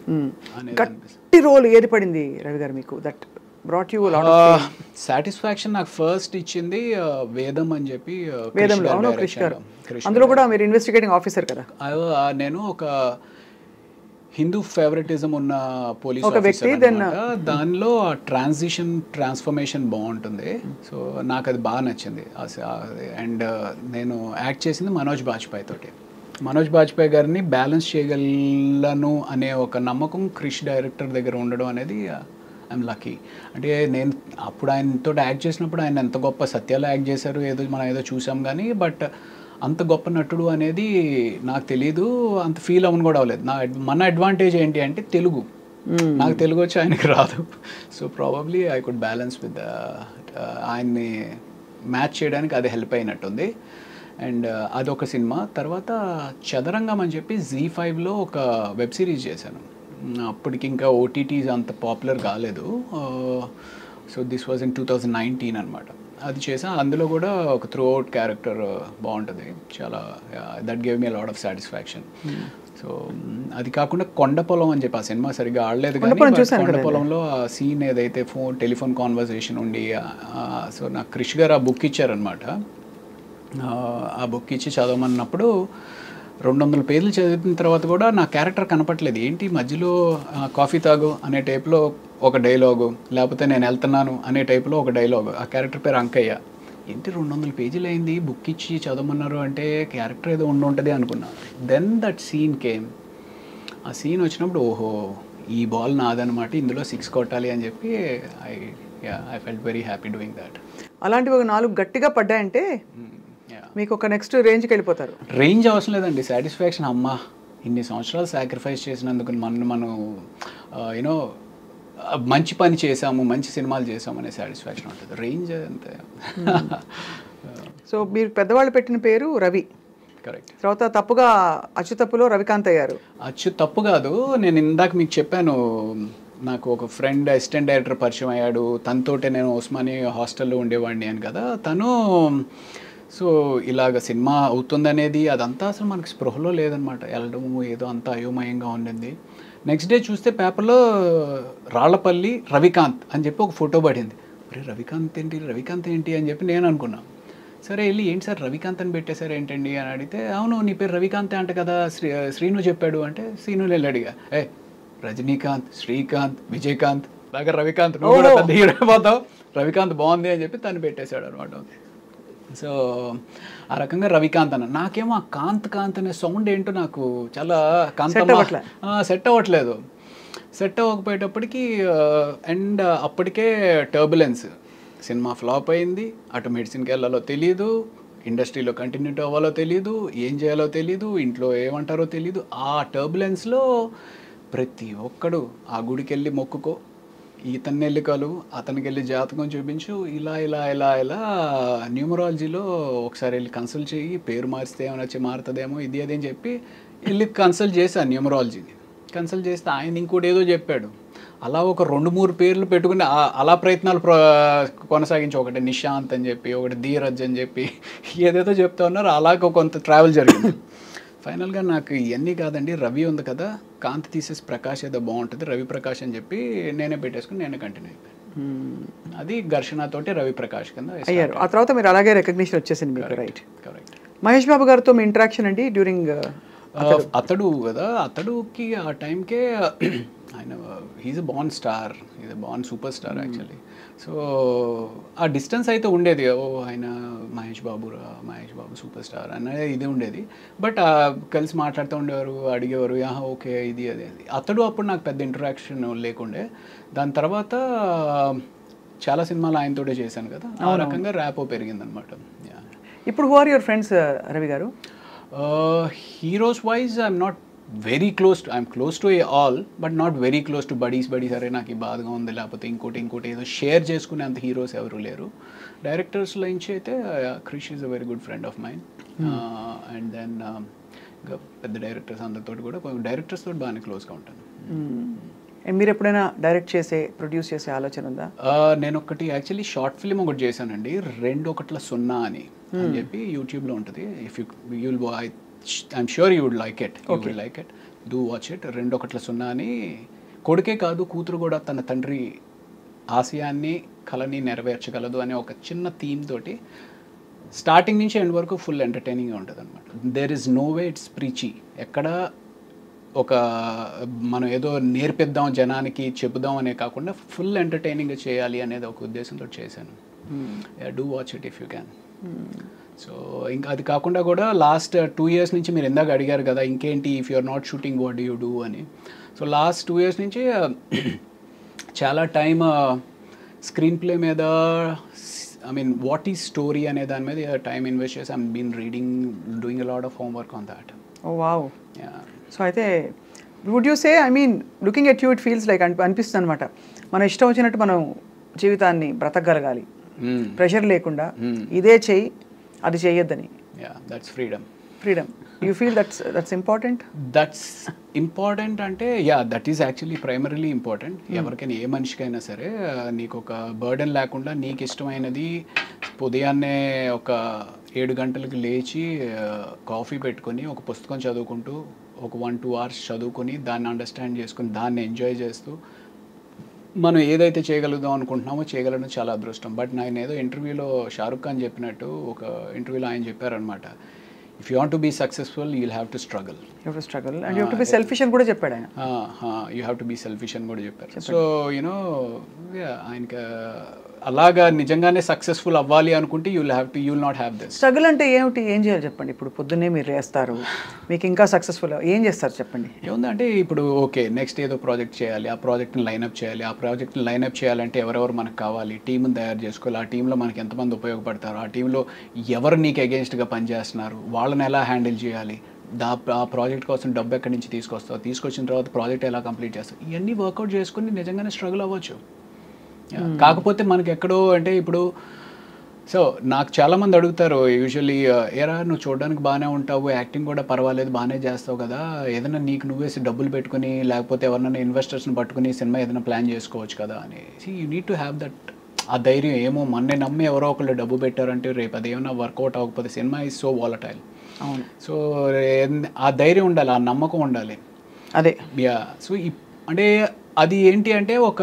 అనేది అనిపిస్తుంది. గట్టి రోల్ ఏది పడింది రవి గారు మీకు that brought you lot of satisfaction? నాకు ఫస్ట్ ఇచ్చింది వేదం అని చెప్పి. వేదంలో, అవును, క్రిష్ గారు. అందులో కూడా మీరు ఇన్వెస్టిగేటింగ్ ఆఫీసర్ కదా. నేను ఒక హిందూ ఫేవరెటిజం ఉన్న పోలీస్ ఒక వ్యక్తి, దానిలో ట్రాన్స్ఫర్మేషన్ బాగుంటుంది. సో నాకు అది బాగా నచ్చింది. అండ్ నేను యాక్ట్ చేసింది మనోజ్ బాజ్పేయి తోటి. మనోజ్ బాజ్పేయి గారిని బ్యాలెన్స్ చేయగలను అనే ఒక నమ్మకం క్రిష్ డైరెక్టర్ దగ్గర ఉండడం అనేది ఐఎమ్ లక్కీ. అంటే నేను అప్పుడు ఆయనతో యాక్ట్ చేసినప్పుడు ఆయన ఎంత గొప్ప సత్యాలు యాక్ట్ చేశారు మనం ఏదో చూసాం కానీ, బట్ అంత గొప్ప నటుడు అనేది నాకు తెలీదు, అంత ఫీల్ అవ్వను కూడా అవ్వలేదు. మన అడ్వాంటేజ్ ఏంటి అంటే తెలుగు. నాకు తెలుగు వచ్చి ఆయనకి రాదు. So probably I could balance with ఆయన్ని మ్యాచ్ చేయడానికి అది హెల్ప్ అయినట్టుంది. అండ్ అదొక సినిమా. తర్వాత చదరంగం అని చెప్పి Z5లో ఒక వెబ్ సిరీస్ చేశాను. అప్పటికి ఇంకా ఓటీటీస్ అంత పాపులర్ కాలేదు. సో దిస్ వాజ్ ఇన్ 2019 అనమాట. అది చేసాను. అందులో కూడా ఒక త్రూ అవుట్ క్యారెక్టర్ బాగుంటుంది చాలా. That gave me lot of satisfaction. So అది కాకుండా కొండపొలం అని చెప్పి ఆ సినిమా సరిగ్గా ఆడలేదు కానీ కొండపొలంలో ఆ సీన్ ఏదైతే టెలిఫోన్ కాన్వర్సేషన్ ఉండి, సో నాకు క్రిష్ గారు ఆ బుక్ ఇచ్చారనమాట. ఆ బుక్ ఇచ్చి చదవమన్నప్పుడు 200 పేజీలు చదివిన తర్వాత కూడా నా క్యారెక్టర్ కనపట్లేదు. ఏంటి మధ్యలో కాఫీ తాగు అనే టైప్లో ఒక డైలాగు, లేకపోతే నేను వెళ్తున్నాను అనే టైప్లో ఒక డైలాగు. ఆ క్యారెక్టర్ పేరు అంకయ్య. ఏంటి 200 పేజీలు అయింది, బుక్ ఇచ్చి చదవమన్నారు అంటే క్యారెక్టర్ ఏదో ఉంటుంది అనుకున్నాను. Then that scene came. ఆ సీన్ వచ్చినప్పుడు ఓహో ఈ బాల్ నాదనమాట, ఇందులో 6 కొట్టాలి అని చెప్పి I felt very happy doing that. అలాంటివి ఒక 4 గట్టిగా పడ్డాయంటే మీకు ఒక నెక్స్ట్ రేంజ్కి వెళ్ళిపోతారు. రేంజ్ అవసరం లేదండి, సాటిస్ఫాక్షన్. అమ్మా ఇన్ని సంవత్సరాలు సాక్రిఫైస్ చేసినందుకు మనం యూనో మంచి పని చేసాము, మంచి సినిమాలు చేసాము అనే సాటిస్ఫాక్షన్ ఉంటుంది. రేంజ్ అంతే. సో మీరు పెద్దవాళ్ళు పెట్టిన పేరు రవి, కరెక్ట్. తర్వాత తప్పుగా అచ్చు తప్పులో రవికాంత్ అయ్యారు. అచ్చు తప్పు కాదు, నేను ఇందాక మీకు చెప్పాను నాకు ఒక ఫ్రెండ్ అసిస్టెంట్ డైరెక్టర్ పరిచయం అయ్యాడు, తనతోటే నేను ఉస్మానియా హాస్టల్లో ఉండేవాడిని అని కదా. తను సో ఇలాగ సినిమా అవుతుందనేది అదంతా అసలు మనకి స్పృహలో లేదనమాట. వెళ్ళడము ఏదో అంతా అయోమయంగా ఉండింది. నెక్స్ట్ డే చూస్తే పేపర్లో రాళ్లపల్లి రవికాంత్ అని చెప్పి ఒక ఫోటో పడింది. అరే రవికాంత్ ఏంటి అని చెప్పి నేను అనుకున్నాను. సరే వెళ్ళి ఏంటి సార్ రవికాంత్ అని పెట్టేశారు ఏంటండి అని అడిగితే, అవును నీ పేరు రవికాంతే అంట కదా, శ్రీను చెప్పాడు అంటే, శ్రీను వెళ్ళి అడిగా, రజనీకాంత్, శ్రీకాంత్, విజయకాంత్ లాగా రవికాంత్ నువ్వు కూడా పెద్ద హీరో అయిపోతావు, రవికాంత్ బాగుంది అని చెప్పి తను పెట్టేశాడు అనమాట. సో ఆ రకంగా రవికాంత్ అన్న. నాకేమో ఆ కాంత్ అనే సౌండ్ ఏంటో నాకు చాలా సెట్ అవ్వట్లేదు. సెట్ అవ్వకపోయేటప్పటికి అండ్ అప్పటికే టర్బులెన్స్, సినిమా ఫ్లాప్ అయింది, అటు మెడిసిన్కి వెళ్ళాలో తెలియదు, ఇండస్ట్రీలో కంటిన్యూ అవ్వాలో తెలియదు, ఏం చేయాలో తెలియదు, ఇంట్లో ఏమంటారో తెలియదు. ఆ టర్బులెన్స్లో ప్రతి ఒక్కడు ఆ గుడికి వెళ్ళి మొక్కుకో, ఇతన్ని వెళ్ళి కలు, అతనికి వెళ్ళి జాతకం చూపించు, ఇలా ఇలా ఇలా ఇలా న్యూమరాలజీలో ఒకసారి వెళ్ళి కన్సల్ట్ చేయి, పేరు మారిస్తే ఏమైనా వచ్చి మారుతుందేమో ఇది అది అని చెప్పి వెళ్ళి కన్సల్ట్ చేశాను న్యూమరాలజీని. కన్సల్ట్ చేస్తే ఆయన ఇంకోటి ఏదో చెప్పాడు. అలా ఒక 2-3 పేర్లు పెట్టుకుని అలా ప్రయత్నాలు కొనసాగించి, ఒకటి నిశాంత్ అని చెప్పి, ఒకటి ధీరజ్ అని చెప్పి ఏదేదో చెప్తా ఉన్నారు. అలాగ కొంత ట్రావెల్ జరిగింది. ఫైనల్గా నాకు ఇవన్నీ కాదండి, రవి ఉంది కదా, కాంతి తీసేసి ప్రకాష్ ఏదో బాగుంటుంది, రవి ప్రకాష్ అని చెప్పి నేనే పెట్టేసుకుని నేనే కంటిన్యూ అయిపోయాను. అది ఘర్షణతోటి రవి ప్రకాష్ కింద అయ్యారు. ఆ తర్వాత మీరు అలాగే రికగ్నిషన్ వచ్చేసింది మీకు. Right, correct. మహేష్ బాబు గారితో మీ ఇంటరాక్షన్ అండి డ్యూరింగ్ అతడు కదా, అతడుకి ఆ టైంకే ఆయన he's a born star, he's a born super star actually. So ఆ డిస్టెన్స్ అయితే ఉండేది, ఓ ఆయన మహేష్ బాబు సూపర్ స్టార్ అనేది ఇది ఉండేది. బట్ కలిసి మాట్లాడుతూ ఉండేవారు, అడిగేవారు ఓకే ఇది అది. అతడు అప్పుడు నాకు పెద్ద ఇంటరాక్షన్ లేకుండే. దాని తర్వాత చాలా సినిమాలు ఆయనతోటే చేశాను కదా, ఆ రకంగా ర్యాపో పెరిగిందనమాట. ఇప్పుడు who are your friends Ravi గారు? Heroes wise I'm not very I'm close to all, but not very close to buddies. అరే నాకు ఈ బాధగా ఉంది, లేకపోతే ఇంకోటి ఏదో షేర్ చేసుకునే అంత హీరోస్ ఎవరు లేరు. డైరెక్టర్స్లో నుంచి అయితే Krish is a very good friend of mine. And then ఇంకా పెద్ద డైరెక్టర్స్ అందరితో కూడా డైరెక్టర్స్ తోటి బాగానే క్లోజ్గా ఉంటాను. మీరు ఎప్పుడైనా డైరెక్ట్ చేసే ప్రొడ్యూస్ చేసే ఆలోచన ఉందా? నేను ఒకటి యాక్చువల్లీ షార్ట్ ఫిల్మ్ ఒకటి చేశానండి, 2:0 అని చెప్పి యూట్యూబ్లో ఉంటుంది. If you'll I'm sure you would like it, do watch it. 2:0 అని కొడుకే కాదు కూతురు కూడా తన తండ్రి ఆశయాన్ని కళని నెరవేర్చగలదు అనే ఒక చిన్న థీమ్ తోటి స్టార్టింగ్ నుంచి ఎండ్ వరకు ఫుల్ ఎంటర్టైనింగ్గా ఉంటుంది అనమాట. There is no way it's preachy. ఎక్కడ ఒక మనం ఏదో నేర్పిద్దాం జనానికి చెబుదాం అనే కాకుండా ఫుల్ ఎంటర్టైనింగ్గా చేయాలి అనేది ఒక ఉద్దేశంతో చేశాను. Do watch it if you can. So ఇంకా అది కాకుండా కూడా లాస్ట్ 2 years నుంచి మీరు ఇందాక అడిగారు కదా ఇంకేంటి if you are not shooting what do you do అని. సో లాస్ట్ 2 years నుంచి చాలా టైం స్క్రీన్ ప్లే మీద, I mean what is story అనే దాని మీద టైం ఇన్వెస్ట్ చేసి I'm been reading, doing a lot of homework on that. Oh wow. So అయితే would you say, I mean looking at you it feels like అనిపిస్తుంది అనమాట, మన ఇష్టం వచ్చినట్టు మనం జీవితాన్ని బ్రతకగలగాలి, ప్రెషర్ లేకుండా ఇదే చెయ్యి అది చెయ్యొద్దని. That's freedom. You feel that's important? That's important అంటే that is actually primarily important. ఎవరికైనా ఏ మనిషికైనా సరే నీకు ఒక బర్డెన్ లేకుండా నీకు ఇష్టమైనది ఉదయాన్నే ఒక 7 గంటలకు లేచి కాఫీ పెట్టుకొని ఒక పుస్తకం చదువుకుంటూ ఒక 1-2 hours చదువుకొని దాన్ని అండర్స్టాండ్ చేసుకుని దాన్ని ఎంజాయ్ చేస్తూ మనం ఏదైతే చేయగలుగుదాం అనుకుంటున్నామో చేయగలడం చాలా అదృష్టం. బట్ నేను ఏదో ఇంటర్వ్యూలో షారుఖ్ ఖాన్ చెప్పినట్టు ఒక ఇంటర్వ్యూలో ఆయన చెప్పారనమాట, if you want to be successful you will have to struggle. And you have to be selfish అని కూడా చెప్పాడు ఆయన. You have to be selfish అని కూడా చెప్పారు. సో యూనో ఆయనకి అలాగా నిజంగానే సక్సెస్ఫుల్ అవ్వాలి అనుకుంటే you will not have this. Struggle అంటే ఏమిటి, ఏం చేయాలి చెప్పండి? ఇప్పుడు పొద్దున్నే మీరు వేస్తారు, మీకు ఇంకా సక్సెస్ఫుల్ ఏం చేస్తారు చెప్పండి? ఏముందంటే ఇప్పుడు ఓకే నెక్స్ట్ ఏదో ప్రాజెక్ట్ చేయాలి, ఆ ప్రాజెక్ట్ని లైనప్ చేయాలి. ఆ ప్రాజెక్ట్ని లైనప్ చేయాలంటే ఎవరెవరు మనకు కావాలి, టీంని తయారు చేసుకోవాలి. ఆ టీంలో మనకి ఎంతమంది ఉపయోగపడతారు, ఆ టీంలో ఎవరు నీకు అగేన్స్ట్గా పనిచేస్తున్నారు, వాళ్ళని ఎలా హ్యాండిల్ చేయాలి, ఆ ప్రాజెక్ట్ కోసం డబ్బు ఎక్కడి నుంచి తీసుకొస్తావు, తీసుకొచ్చిన తర్వాత ప్రాజెక్ట్ ఎలా కంప్లీట్ చేస్తావు, ఇవన్నీ వర్కౌట్ చేసుకుని నిజంగానే స్ట్రగుల్ అవ్వచ్చు. కాకపోతే మనకి ఎక్కడో అంటే ఇప్పుడు సో నాకు చాలామంది అడుగుతారు యూజువల్లీ, ఏరా నువ్వు చూడడానికి బాగానే ఉంటావు, యాక్టింగ్ కూడా పర్వాలేదు బాగానే చేస్తావు కదా, ఏదైనా నీకు నువ్వేసి డబ్బులు పెట్టుకుని లేకపోతే ఎవరైనా ఇన్వెస్టర్స్ని పట్టుకుని సినిమా ఏదైనా ప్లాన్ చేసుకోవచ్చు కదా అని. You need to have that ఆ ధైర్యం. ఏమో మొన్నే నమ్మి ఎవరో ఒకళ్ళు డబ్బు పెట్టారంటే రేపు అదేమన్నా వర్కౌట్ అవ్వకపోతే సినిమా ఈజ్ సో వాలటైల్. అవును. సో ఆ ధైర్యం ఉండాలి, ఆ నమ్మకం ఉండాలి. అదే సో అంటే అది ఏంటి అంటే ఒక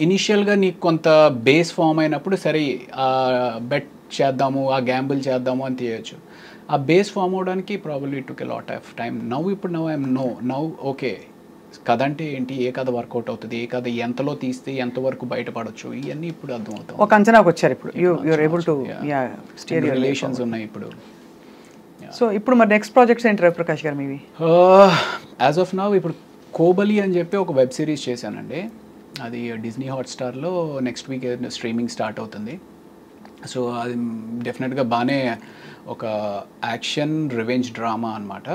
ఇనిషియల్గా నీకు కొంత బేస్ ఫామ్ అయినప్పుడు సరే ఆ బెట్ చేద్దాము, ఆ గ్యాంబుల్ చేద్దాము అని తీయచ్చు. ఆ బేస్ ఫామ్ అవడానికి probably took a lot of time. ఇప్పుడు ఐఎమ్ నౌ ఓకే కథ అంటే ఏంటి, ఏ కథ వర్కౌట్ అవుతుంది, ఏ కథ ఎంతలో తీస్తే ఎంతవరకు బయటపడవచ్చు, ఇవన్నీ ఇప్పుడు అర్థం అవుతాయి. ఒక అంచనాకు వచ్చారు ఇప్పుడు. You're able to steer your relations ఉన్నాయి ఇప్పుడు. సో ఇప్పుడు మరి నెక్స్ట్ ప్రాజెక్ట్స్ ఏంటి రవిప్రకాష్ గారు మీవి? యాజ్ ఆఫ్ నౌ ఇప్పుడు కోబలి అని చెప్పి ఒక వెబ్ సిరీస్ చేశానండి. అది డిజ్నీ హాట్స్టార్లో నెక్స్ట్ వీక్ స్ట్రీమింగ్ స్టార్ట్ అవుతుంది. సో అది డెఫినెట్గా బాగానే ఒక యాక్షన్ రివెంజ్ డ్రామా అనమాట.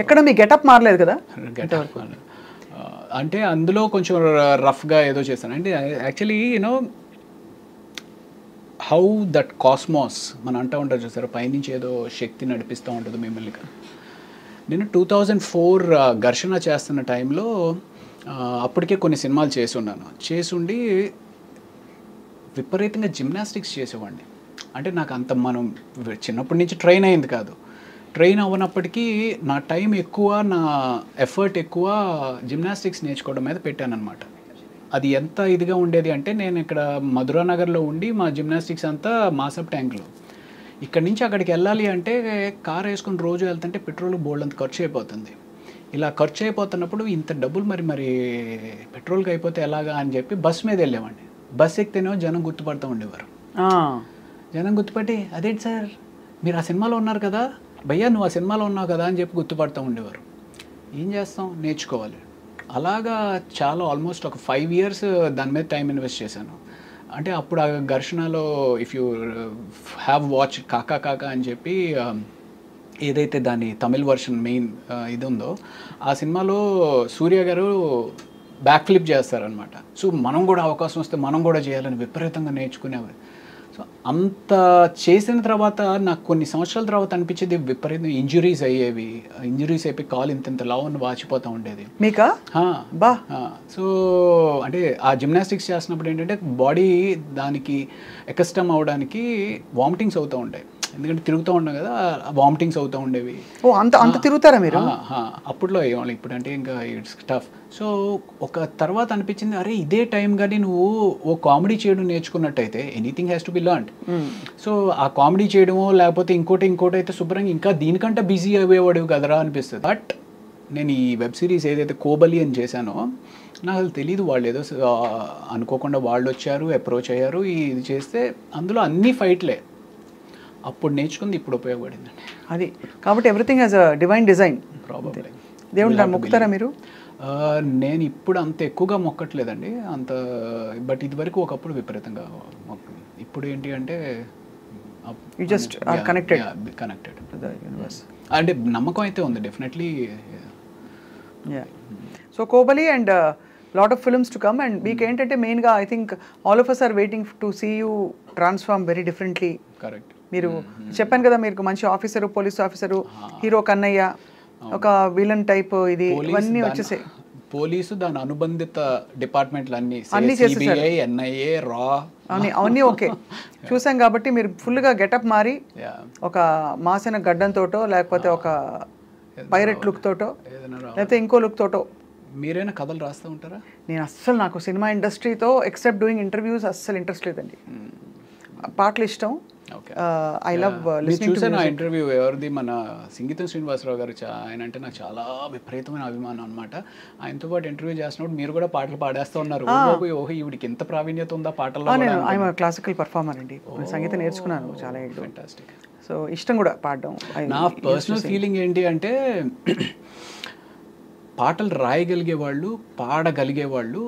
ఎక్కడ మీ గెటప్ మారలేదు కదా? గెటప్ అంటే అందులో కొంచెం రఫ్గా ఏదో చేశాను. అంటే actually you know how that cosmos మనం అంటూ ఉంటారు చూసారు, పైనుంచి ఏదో శక్తి నడిపిస్తూ ఉంటుంది మిమ్మల్ని. నేను 2004 ఘర్షణ చేస్తున్న టైంలో అప్పటికే కొన్ని సినిమాలు చేసుండి విపరీతంగా జిమ్నాస్టిక్స్ చేసేవాడిని. అంటే నాకు అంత మనం చిన్నప్పటి నుంచి ట్రైన్ అయింది కాదు. ట్రైన్ అవ్వనప్పటికీ నా టైం ఎక్కువ, నా ఎఫర్ట్ ఎక్కువ జిమ్నాస్టిక్స్ నేర్చుకోవడం మీద పెట్టానన్నమాట. అది ఎంత ఇదిగా ఉండేది అంటే నేను ఇక్కడ మధురానగర్లో ఉండి మా జిమ్నాస్టిక్స్ అంతా మాసప్ ట్యాంక్లో. ఇక్కడి నుంచి అక్కడికి వెళ్ళాలి అంటే కార్ వేసుకుని రోజు వెళ్తుంటే పెట్రోల్ బోల్డ్ అంత ఖర్చు అయిపోతుంది. ఇలా ఖర్చు అయిపోతున్నప్పుడు ఇంత డబ్బులు మరి పెట్రోల్కి అయిపోతే ఎలాగా అని చెప్పి బస్ మీద వెళ్ళేవాడిని. బస్ ఎక్కితేనేమో జనం గుర్తుపడుతూ ఉండేవారు. జనం గుర్తుపట్టి అదేంటి సార్ మీరు ఆ సినిమాలో ఉన్నారు కదా, భయ్యా నువ్వు ఆ సినిమాలో ఉన్నావు కదా అని చెప్పి గుర్తుపడుతూ ఉండేవారు. ఏం చేస్తాం, నేర్చుకోవాలి. అలాగా చాలా ఆల్మోస్ట్ ఒక 5 years దాని మీద టైం ఇన్వెస్ట్ చేశాను. అంటే అప్పుడు ఆ ఘర్షణలో ఇఫ్ యూ హ్యావ్ వాచ్ కాకా కాకా అని చెప్పి ఏదైతే దాని తమిళ్ వర్షన్ మెయిన్ ఇది ఉందో ఆ సినిమాలో సూర్య గారు బ్యాక్ ఫ్లిప్ చేస్తారనమాట. సో మనం కూడా అవకాశం వస్తే మనం కూడా చేయాలని విపరీతంగా నేర్చుకునేవారు. సో అంత చేసిన తర్వాత నాకు కొన్ని సంవత్సరాల తర్వాత అనిపించేది విపరీతం ఇంజురీస్ అయ్యేవి. ఇంజురీస్ అయిపోయి కాలు ఇంత లావుని వాచిపోతూ ఉండేది. మీకా? బా. సో అంటే ఆ జిమ్నాస్టిక్స్ చేస్తున్నప్పుడు ఏంటంటే బాడీ దానికి ఎకస్టమ్ అవడానికి వామిటింగ్స్ అవుతూ ఉంటాయి. ఎందుకంటే తిరుగుతూ ఉంటాం కదా, వామిటింగ్స్ అవుతూ ఉండేవి. ఓ అంత తిరుగుతారా మీరు? అప్పట్లో అయ్యేవాళ్ళు, ఇప్పుడు అంటే ఇంకా ఇట్స్ టఫ్. సో ఒక తర్వాత అనిపించింది, అరే ఇదే టైం కానీ నువ్వు ఓ కామెడీ చేయడం నేర్చుకున్నట్టయితే anything has to be learned. సో ఆ కామెడీ చేయడమో లేకపోతే ఇంకోటి అయితే శుభ్రంగా ఇంకా దీనికంటే బిజీ అయ్యేవాడు కదరా అనిపిస్తుంది. బట్ నేను ఈ వెబ్ సిరీస్ ఏదైతే కోబలి అని చేశానో నాకు అసలు తెలీదు. వాళ్ళు ఏదో అనుకోకుండా వాళ్ళు వచ్చారు, అప్రోచ్ అయ్యారు, ఇది చేస్తే అందులో అన్ని ఫైట్లే. అప్పుడు నేర్చుకుంది ఇప్పుడు ఉపయోగపడిందండి. అది కాబట్టి everything has a divine design. Probably. దేవుడు మొక్కుతారా మీరు? నేను ఇప్పుడు అంత ఎక్కువగా మొక్కట్లేదండి అంత, బట్ ఇదివరకు ఒకప్పుడు విపరీతంగా ఇప్పుడు ఏంటి అంటే జస్ట్ కనెక్టెడ్ అంటే నమ్మకం అయితే ఉంది definitely. So Kobali and lot of films to come. And మీకు ఏంటంటే మెయిన్గా I think all of us are waiting to see you transform very differently. Correct. మీరు చెప్పాను కదా, మీరు మంచి officer, police officer, hero Kannayya, ఒక విలన్ టైప్, ఇది ఇవన్నీ వచ్చేసాయి. పోలీసు దాని అనుబంధిత డిపార్ట్మెంట్లు అన్ని చేసేసారు. ఎన్ఐఏ, రా అవన్నీ ఓకే చూసాం. కాబట్టి మీరు ఫుల్గా గెటప్ మారి ఒక మాసిన గడ్డంతోటో లేకపోతే ఒక పైరెట్ లుక్ తోటో లేకపోతే ఇంకో లుక్ తోటో. మీరైనా కథలు రాస్తూ ఉంటారా? నేను అస్సలు, నాకు సినిమా ఇండస్ట్రీతో ఎక్సెప్ట్ డూయింగ్ ఇంటర్వ్యూస్ అస్సలు ఇంట్రెస్ట్ లేదండి. పాటలు ఇష్టం. ఐ లవ్ లిస్నింగ్ టు చూసాను ఆ ఇంటర్వ్యూ ఎవరిది, మన సంగీతం శ్రీనివాసరావు గారు. ఆయన అంటే నాకు చాలా విపరీతమైన అభిమానం అనమాట. ఆయనతో పాటు ఇంటర్వ్యూ చేసినప్పుడు మీరు కూడా పాటలు పాడేస్తూ ఉన్నారు. ఓహో ఈవిడికి ఎంత ప్రావీణ్యత ఉందా పాటల్లో. నేను ఐఎమ్ క్లాసికల్ పర్ఫార్మర్ అండి, సంగీతం నేర్చుకున్నాను చాలా. ఫెంటాస్టిక్. సో ఇష్టం కూడా పాడడం. నా పర్సనల్ ఫీలింగ్ ఏంటి అంటే పాటలు రాయగలిగే వాళ్ళు, పాడగలిగే వాళ్ళు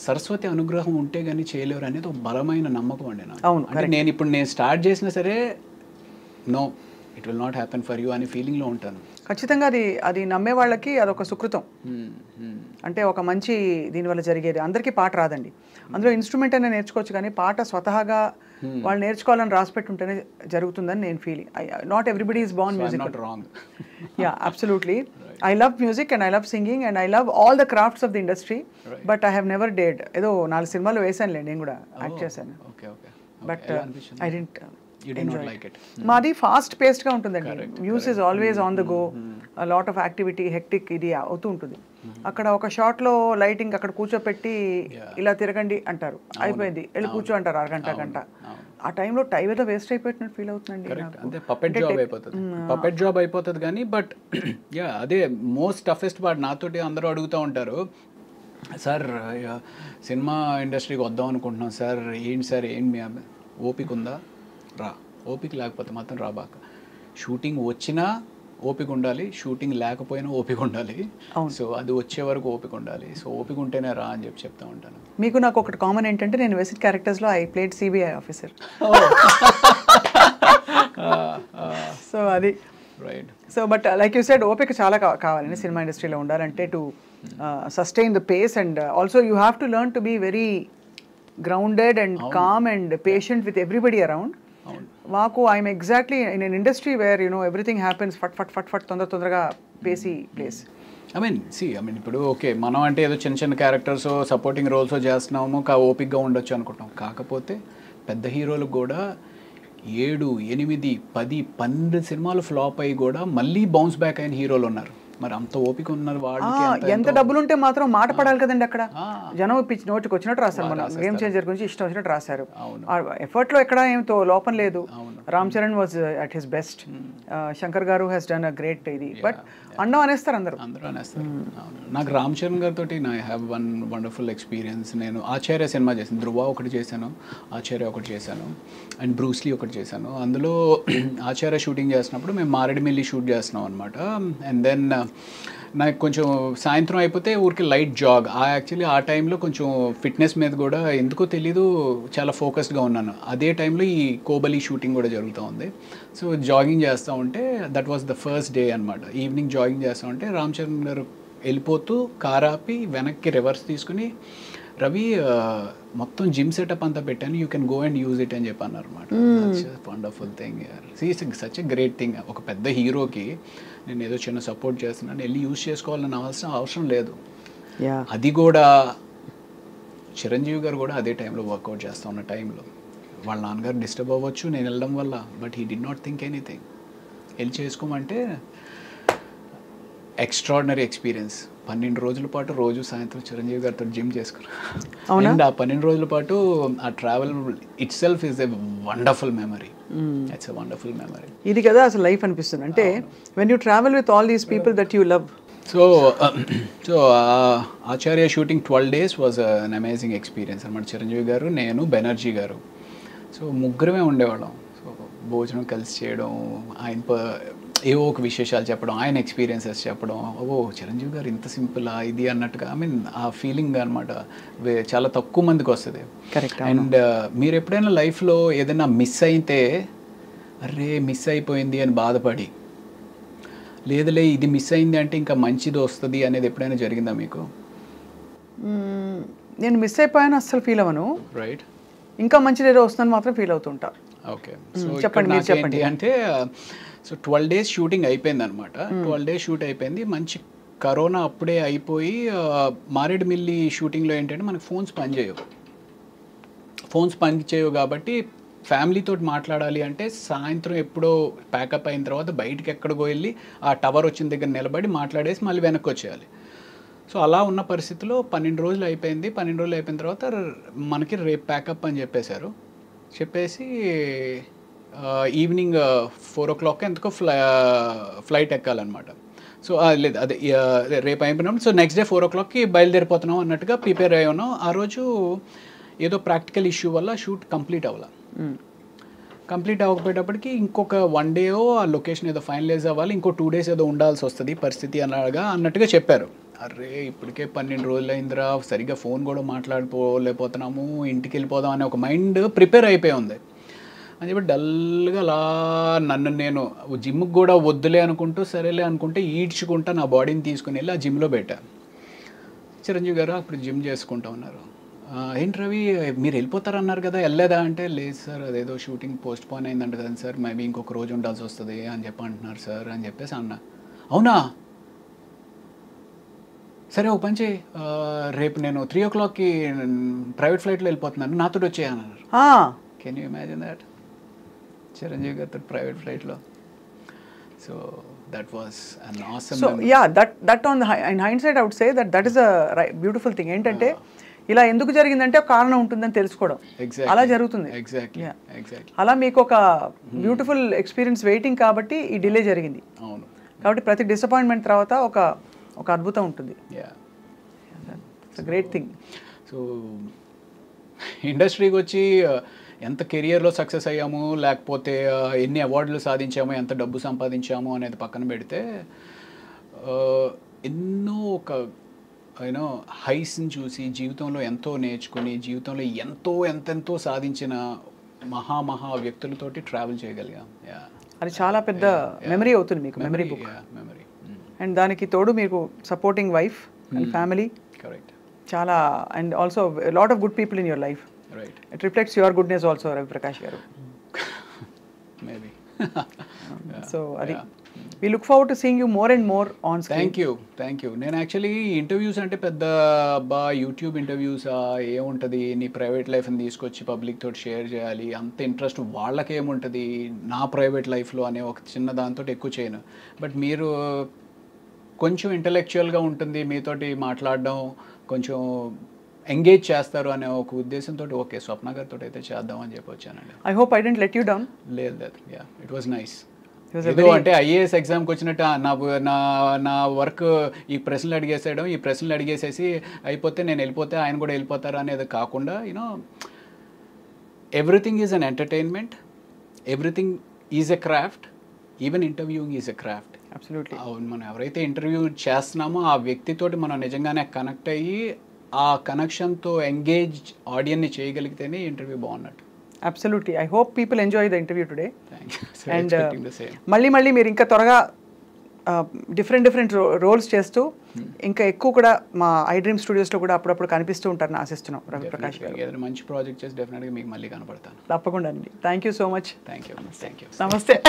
సరస్వతి అనుగ్రహం ఉంటే కానీ చేయలేరు అనేది ఒక బలమైన నమ్మకం అండి నాకు. అంటే నేను స్టార్ట్ చేసినా సరే no it will not happen for you అనే ఫీలింగ్లో ఉంటాను. ఖచ్చితంగా అది నమ్మే వాళ్ళకి అదొక సుకృతం. అంటే ఒక మంచి దీనివల్ల జరిగేది. అందరికీ పాట రాదండి, అందులో ఇన్స్ట్రుమెంట్ అయినా నేర్చుకోవచ్చు, కానీ పాట స్వతహాగా వాళ్ళు నేర్చుకోవాలని రాసిపెట్టి ఉంటేనే జరుగుతుందని నేను feeling. Not everybody is Born music. Yeah, absolutely. I love music and I love singing and I love all the crafts of the industry, but I have never dared. ఏదో 4 సినిమాలు వేసానులే, నేను కూడా యాక్ట్ చేశాను. But I didn't enjoy it. మాది fast పేస్డ్గా ఉంటుందండి. News is always on the go, lot of activity, hectic ఇది అవుతూ ఉంటుంది. అక్కడ ఒక షాట్లో లైటింగ్ అక్కడ కూర్చోపెట్టి ఇలా తిరగండి అంటారు, అయిపోయింది, వెళ్ళి కూర్చో అంటారు గంట. ఆ టైంలో టైం ఏదో వేస్ట్ అయిపోయినట్టు ఫీల్ అవుతుందండి. అంటే పపెట్ జాబ్ అయిపోతుంది కానీ బట్ యా అదే మోస్ట్ టఫెస్ట్ పార్ట్. నాతోటి అందరూ అడుగుతూ ఉంటారు, సార్ సినిమా ఇండస్ట్రీకి వద్దాం అనుకుంటున్నాం సార్, ఏంటి సార్ మీ ఓపిక ఉందా? రా. ఓపిక లేకపోతే మాత్రం రాబాక. షూటింగ్ వచ్చినా ఓపిక ఉండాలి, షూటింగ్ లేకపోయినా ఓపిక ఉండాలి. సో అది వచ్చే వరకు ఓపిక ఉండాలి. సో ఓపిక ఉంటేనే రా అని చెప్తా ఉంటాను. మీకు నాకు ఒకటి కామన్ ఏంటంటే నేను వెసిట్ క్యారెక్టర్స్లో I played CBI officer. So అది right. So but like you said ఓపిక చాలా కావాలండి సినిమా ఇండస్ట్రీలో ఉండాలంటే, to sustain the pace. And also you have to learn to be very grounded and calm and patient with everybody around. మాకు I'm exactly in an industry where everything happens fast తొందరగా pacy place. I mean ఇప్పుడు okay మనం అంటే ఏదో చిన్న characters supporting roles చేస్తున్నాము, ఓపిక్గా ఉండొచ్చు అనుకుంటాం. కాకపోతే పెద్ద హీరోలకు కూడా 7, 8, 10, 12 సినిమాలు ఫ్లాప్ అయ్యి కూడా మళ్ళీ బౌన్స్ బ్యాక్ అయిన హీరోలు ఉన్నారు. మరి అంత ఓపిక ఉన్నారు వాళ్ళకి. ఎంత డబ్బులు ఉంటే మాత్రం మాట పడాలి కదండి. అక్కడ జనం పిచ్చి నోటికి వచ్చినట్టు రాస్తారు. మన గేమ్ చేంజర్ గురించి ఇష్టం వచ్చినట్టు రాశారు. ఎఫర్ట్లో ఎక్కడ ఏమితో లోపం లేదు. Ram Charan was at his best. Shankar గారు హ్యాస్ డన్ అ గ్రేట్ ఇది. బట్ అన్నం అనేస్తారు అందరూ అనేస్తారు. నాకు రామ్ చరణ్ గారితో I have one wonderful experience. నేను ఆచార్య సినిమా చేశాను, ధృవ ఒకటి చేశాను, ఆచార్య ఒకటి చేశాను, అండ్ బ్రూస్లీ ఒకటి చేశాను. అందులో ఆచార్య షూటింగ్ చేసినప్పుడు మేము మారేడుమిల్లి షూట్ చేస్తున్నాం అనమాట. అండ్ దెన్ నాకు కొంచెం సాయంత్రం అయిపోతే ఊరికి లైట్ జాగ్. యాక్చువల్లీ ఆ టైంలో కొంచెం ఫిట్నెస్ మీద కూడా ఎందుకో తెలీదు చాలా ఫోకస్డ్గా ఉన్నాను. అదే టైంలో ఈ కోబలి షూటింగ్ కూడా జరుగుతూ ఉంది. సో జాగింగ్ చేస్తూ ఉంటే that was the first day అనమాట. ఈవినింగ్ జాగింగ్ చేస్తూ ఉంటే రామ్ చరణ్ గారు వెళ్ళిపోతూ కార్ ఆపి వెనక్కి రివర్స్ తీసుకుని రవి మొత్తం జిమ్ సెటప్ అంతా పెట్టాను, you can go and use it అని చెప్పి అన్నారు అనమాట. Wonderful thing, such a great thing. ఒక పెద్ద హీరోకి నేను ఏదో చిన్న సపోర్ట్ చేస్తున్నాను, వెళ్ళి యూజ్ చేసుకోవాలని అవసరం లేదు. అది కూడా చిరంజీవి గారు కూడా అదే టైంలో వర్కౌట్ చేస్తూ ఉన్న టైంలో వాళ్ళ నాన్నగారు డిస్టర్బ్ అవ్వచ్చు నేను వెళ్ళడం వల్ల, but he did not think anything. వెళ్ళి చేసుకోమంటే ఎక్స్ట్రాడినరీ ఎక్స్పీరియన్స్. 12 రోజుల పాటు రోజు సాయంత్రం చిరంజీవి గారితో జిమ్ చేసుకున్నాను. అండ్ ఆ 12 రోజుల పాటు ఆ travel it self is a wonderful memory. It's a wonderful memory. ఇది కదా అసలు లైఫ్ అనిపిస్తుంది అంటే when you travel with all these people that you love. So Acharya shooting 12 days was an amazing experience అనమాట. చిరంజీవి గారు, నేను, బెనర్జీ గారు, సో ముగ్గురమే ఉండేవాళ్ళం. సో భోజనం కలిసి చేయడం, ఆయన ఏవో ఒక విశేషాలు చెప్పడం, ఆయన ఎక్స్పీరియన్సెస్ చెప్పడం, ఓ చిరంజీవి గారు ఇంత సింపులా ఇది అన్నట్టుగా. ఐ మీన్ ఆ ఫీలింగ్ అనమాట చాలా తక్కువ మందికి వస్తుంది. కరెక్ట్. అండ్ మీరు ఎప్పుడైనా లైఫ్లో ఏదైనా మిస్ అయితే అరే మిస్ అయిపోయింది అని బాధపడి, లేదులే ఇది మిస్ అయింది అంటే ఇంకా మంచిది వస్తుంది అనేది ఎప్పుడైనా జరిగిందా మీకు? నేను మిస్ అయిపోయాను అస్సలు ఫీల్ అవ్వను. రైట్. ఇంకా మంచిది ఏదో వస్తుందని మాత్రం ఫీల్ అవుతుంటా. ఓకే. సో చెప్పండి అంటే సో 12 days షూటింగ్ అయిపోయింది అనమాట. 12 days షూట్ అయిపోయింది. మంచి కరోనా అప్పుడే అయిపోయి మారేడుమిల్లి షూటింగ్లో ఏంటంటే మనకు ఫోన్స్ పనిచేయవు కాబట్టి ఫ్యామిలీతో మాట్లాడాలి అంటే సాయంత్రం ఎప్పుడో ప్యాకప్ అయిన తర్వాత బయటికి ఎక్కడికో వెళ్ళి ఆ టవర్ వచ్చిన దగ్గర నిలబడి మాట్లాడేసి మళ్ళీ వెనక్కి వచ్చేయాలి. సో అలా ఉన్న పరిస్థితిలో 12 రోజులు అయిపోయింది. 12 రోజులు అయిపోయిన తర్వాత మనకి రేపు ప్యాకప్ అని చెప్పేసి ఈవినింగ్ 4 o'clock ఎందుకో ఫ్లైట్ ఎక్కాలన్నమాట. సో లేదు అదే రేపు అయిపోయినప్పుడు సో నెక్స్ట్ డే 4 o'clockకి బయలుదేరిపోతున్నాం అన్నట్టుగా ప్రిపేర్ అయ్యి ఉన్నాం. ఆ రోజు ఏదో ప్రాక్టికల్ ఇష్యూ వల్ల షూట్ కంప్లీట్ అవ్వకపోయేటప్పటికి ఇంకొక 1 day ఆ లొకేషన్ ఏదో ఫైనలైజ్ అవ్వాలి, ఇంకో 2 days ఏదో ఉండాల్సి వస్తుంది పరిస్థితి అన్నట్టుగా చెప్పారు. అరే ఇప్పటికే 12 రోజులు అయిందిరా, సరిగ్గా ఫోన్ కూడా మాట్లాడుకోలేకపోతున్నాము, ఇంటికి వెళ్ళిపోదాం అనే ఒక మైండ్ ప్రిపేర్ అయిపోయి ఉంది అని చెప్పి డల్గా అలా నన్ను నేను జిమ్కి కూడా వద్దులే అనుకుంటూ సరేలే అనుకుంటే ఈడ్చుకుంటా నా బాడీని తీసుకుని వెళ్ళి ఆ జిమ్లో పెట్టాను. చిరంజీవి గారు అప్పుడు జిమ్ చేసుకుంటా ఉన్నారు. ఏంటి రవి మీరు వెళ్ళిపోతారన్నారు కదా, వెళ్ళలేదా అంటే లేదు సార్ అదేదో షూటింగ్ పోస్ట్ పోన్ అయిందంట కదా సార్, మేబీ ఇంకొక రోజు ఉండాల్సి వస్తుంది అని చెప్పి అంటున్నారు సార్ అని చెప్పేసి అన్నా. అవునా సరే ఒక పని చేయి, రేపు నేను 3 o'clockకి ప్రైవేట్ ఫ్లైట్లో వెళ్ళిపోతున్నాను, నాతో వచ్చేయన్నారు. Can you imagine that? Chiranjeevi గారితో ప్రైవేట్ ఫ్లైట్లో. So that was an awesome so memory. Yeah, that on the in hindsight I would say that is a beautiful thing. ఏంటంటే ఇలా ఎందుకు జరిగిందంటే ఒక కారణం ఉంటుందని తెలుసుకోవడం, అలా జరుగుతుంది. ఎగ్జాక్ట్లీ. అలా మీకు ఒక బ్యూటిఫుల్ ఎక్స్పీరియన్స్ వెయిటింగ్ కాబట్టి ఈ డిలే జరిగింది. అవును. కాబట్టి ప్రతి డిసప్పాయింట్మెంట్ తర్వాత ఒక అద్భుతం ఉంటుంది. Great thing. సో ఇండస్ట్రీకి వచ్చి ఎంత కెరియర్లో సక్సెస్ అయ్యాము, లేకపోతే ఎన్ని అవార్డులు సాధించాము, ఎంత డబ్బు సంపాదించాము అనేది పక్కన పెడితే ఎన్నో ఒక హైస్ని చూసి జీవితంలో ఎంతో నేర్చుకుని జీవితంలో ఎంతెంతో సాధించిన మహా వ్యక్తులతోటి ట్రావెల్ చేయగలిగాం. అది చాలా పెద్ద మెమరీ అవుతుంది మీకు, మెమరీ బుక్. అండ్ దానికి తోడు మీకు supporting wife and family. Correct. చాలా and also lot of good people in your life. Right. It reflects your goodness also, Ravi Prakash garu. Maybe. So adi we look forward to seeing you more and more on screen. Thank you. నేను actually interviews అంటే పెద్ద YouTube interviews ఏముంటుంది, నీ private లైఫ్ని తీసుకొచ్చి public తోటి share చేయాలి అంత ఇంట్రెస్ట్ వాళ్ళకేముంటుంది నా ప్రైవేట్ లైఫ్లో అనే ఒక చిన్న దాంతో ఎక్కువ చేయను. బట్ మీరు కొంచెం ఇంటలెక్చువల్గా ఉంటుంది, మీతోటి మాట్లాడడం కొంచెం ఎంగేజ్ చేస్తారు అనే ఒక ఉద్దేశంతో ఓకే స్వప్న గారితో అయితే చేద్దాం అని చెప్పి వచ్చానండి. I hope I didn't let you down. లేదు ఇట్ వాజ్ నైస్. ఏదో అంటే ఐఏఎస్ ఎగ్జామ్కి వచ్చినట్టు నా వర్క్ ఈ ప్రశ్నలు అడిగేసేసి అయిపోతే నేను వెళ్ళిపోతే ఆయన కూడా వెళ్ళిపోతారు అనేది కాకుండా everything is an entertainment, everything is a craft, even interviewing is a craft. Absolutely. అవును, మనం ఎవరైతే ఇంటర్వ్యూ చేస్తున్నామో ఆ వ్యక్తితోటి మనం నిజంగానే కనెక్ట్ అయ్యి ఆ కనెక్షన్తో ఎంగేజ్ ఆడియన్ని చేయగలిగితేనే ఇంటర్వ్యూ బాగున్నట్టు. Absolutely. I hope people enjoy the interview today. And మళ్ళీ మీరు ఇంకా త్వరగా డిఫరెంట్ రోల్స్ చేస్తూ ఇంకా ఎక్కువ కూడా మా ఐ డ్రీమ్ స్టూడియోస్లో కూడా అప్పుడప్పుడు కనిపిస్తూ ఉంటారని ఆశిస్తున్నాం రవి ప్రకాష్ గారు. ఏదైనా మంచి ప్రాజెక్ట్ చేసి డెఫినెట్గా మీకు మళ్ళీ కనపడతాను. తప్పకుండా అండి. Thank you so much. Thank you. నమస్తే.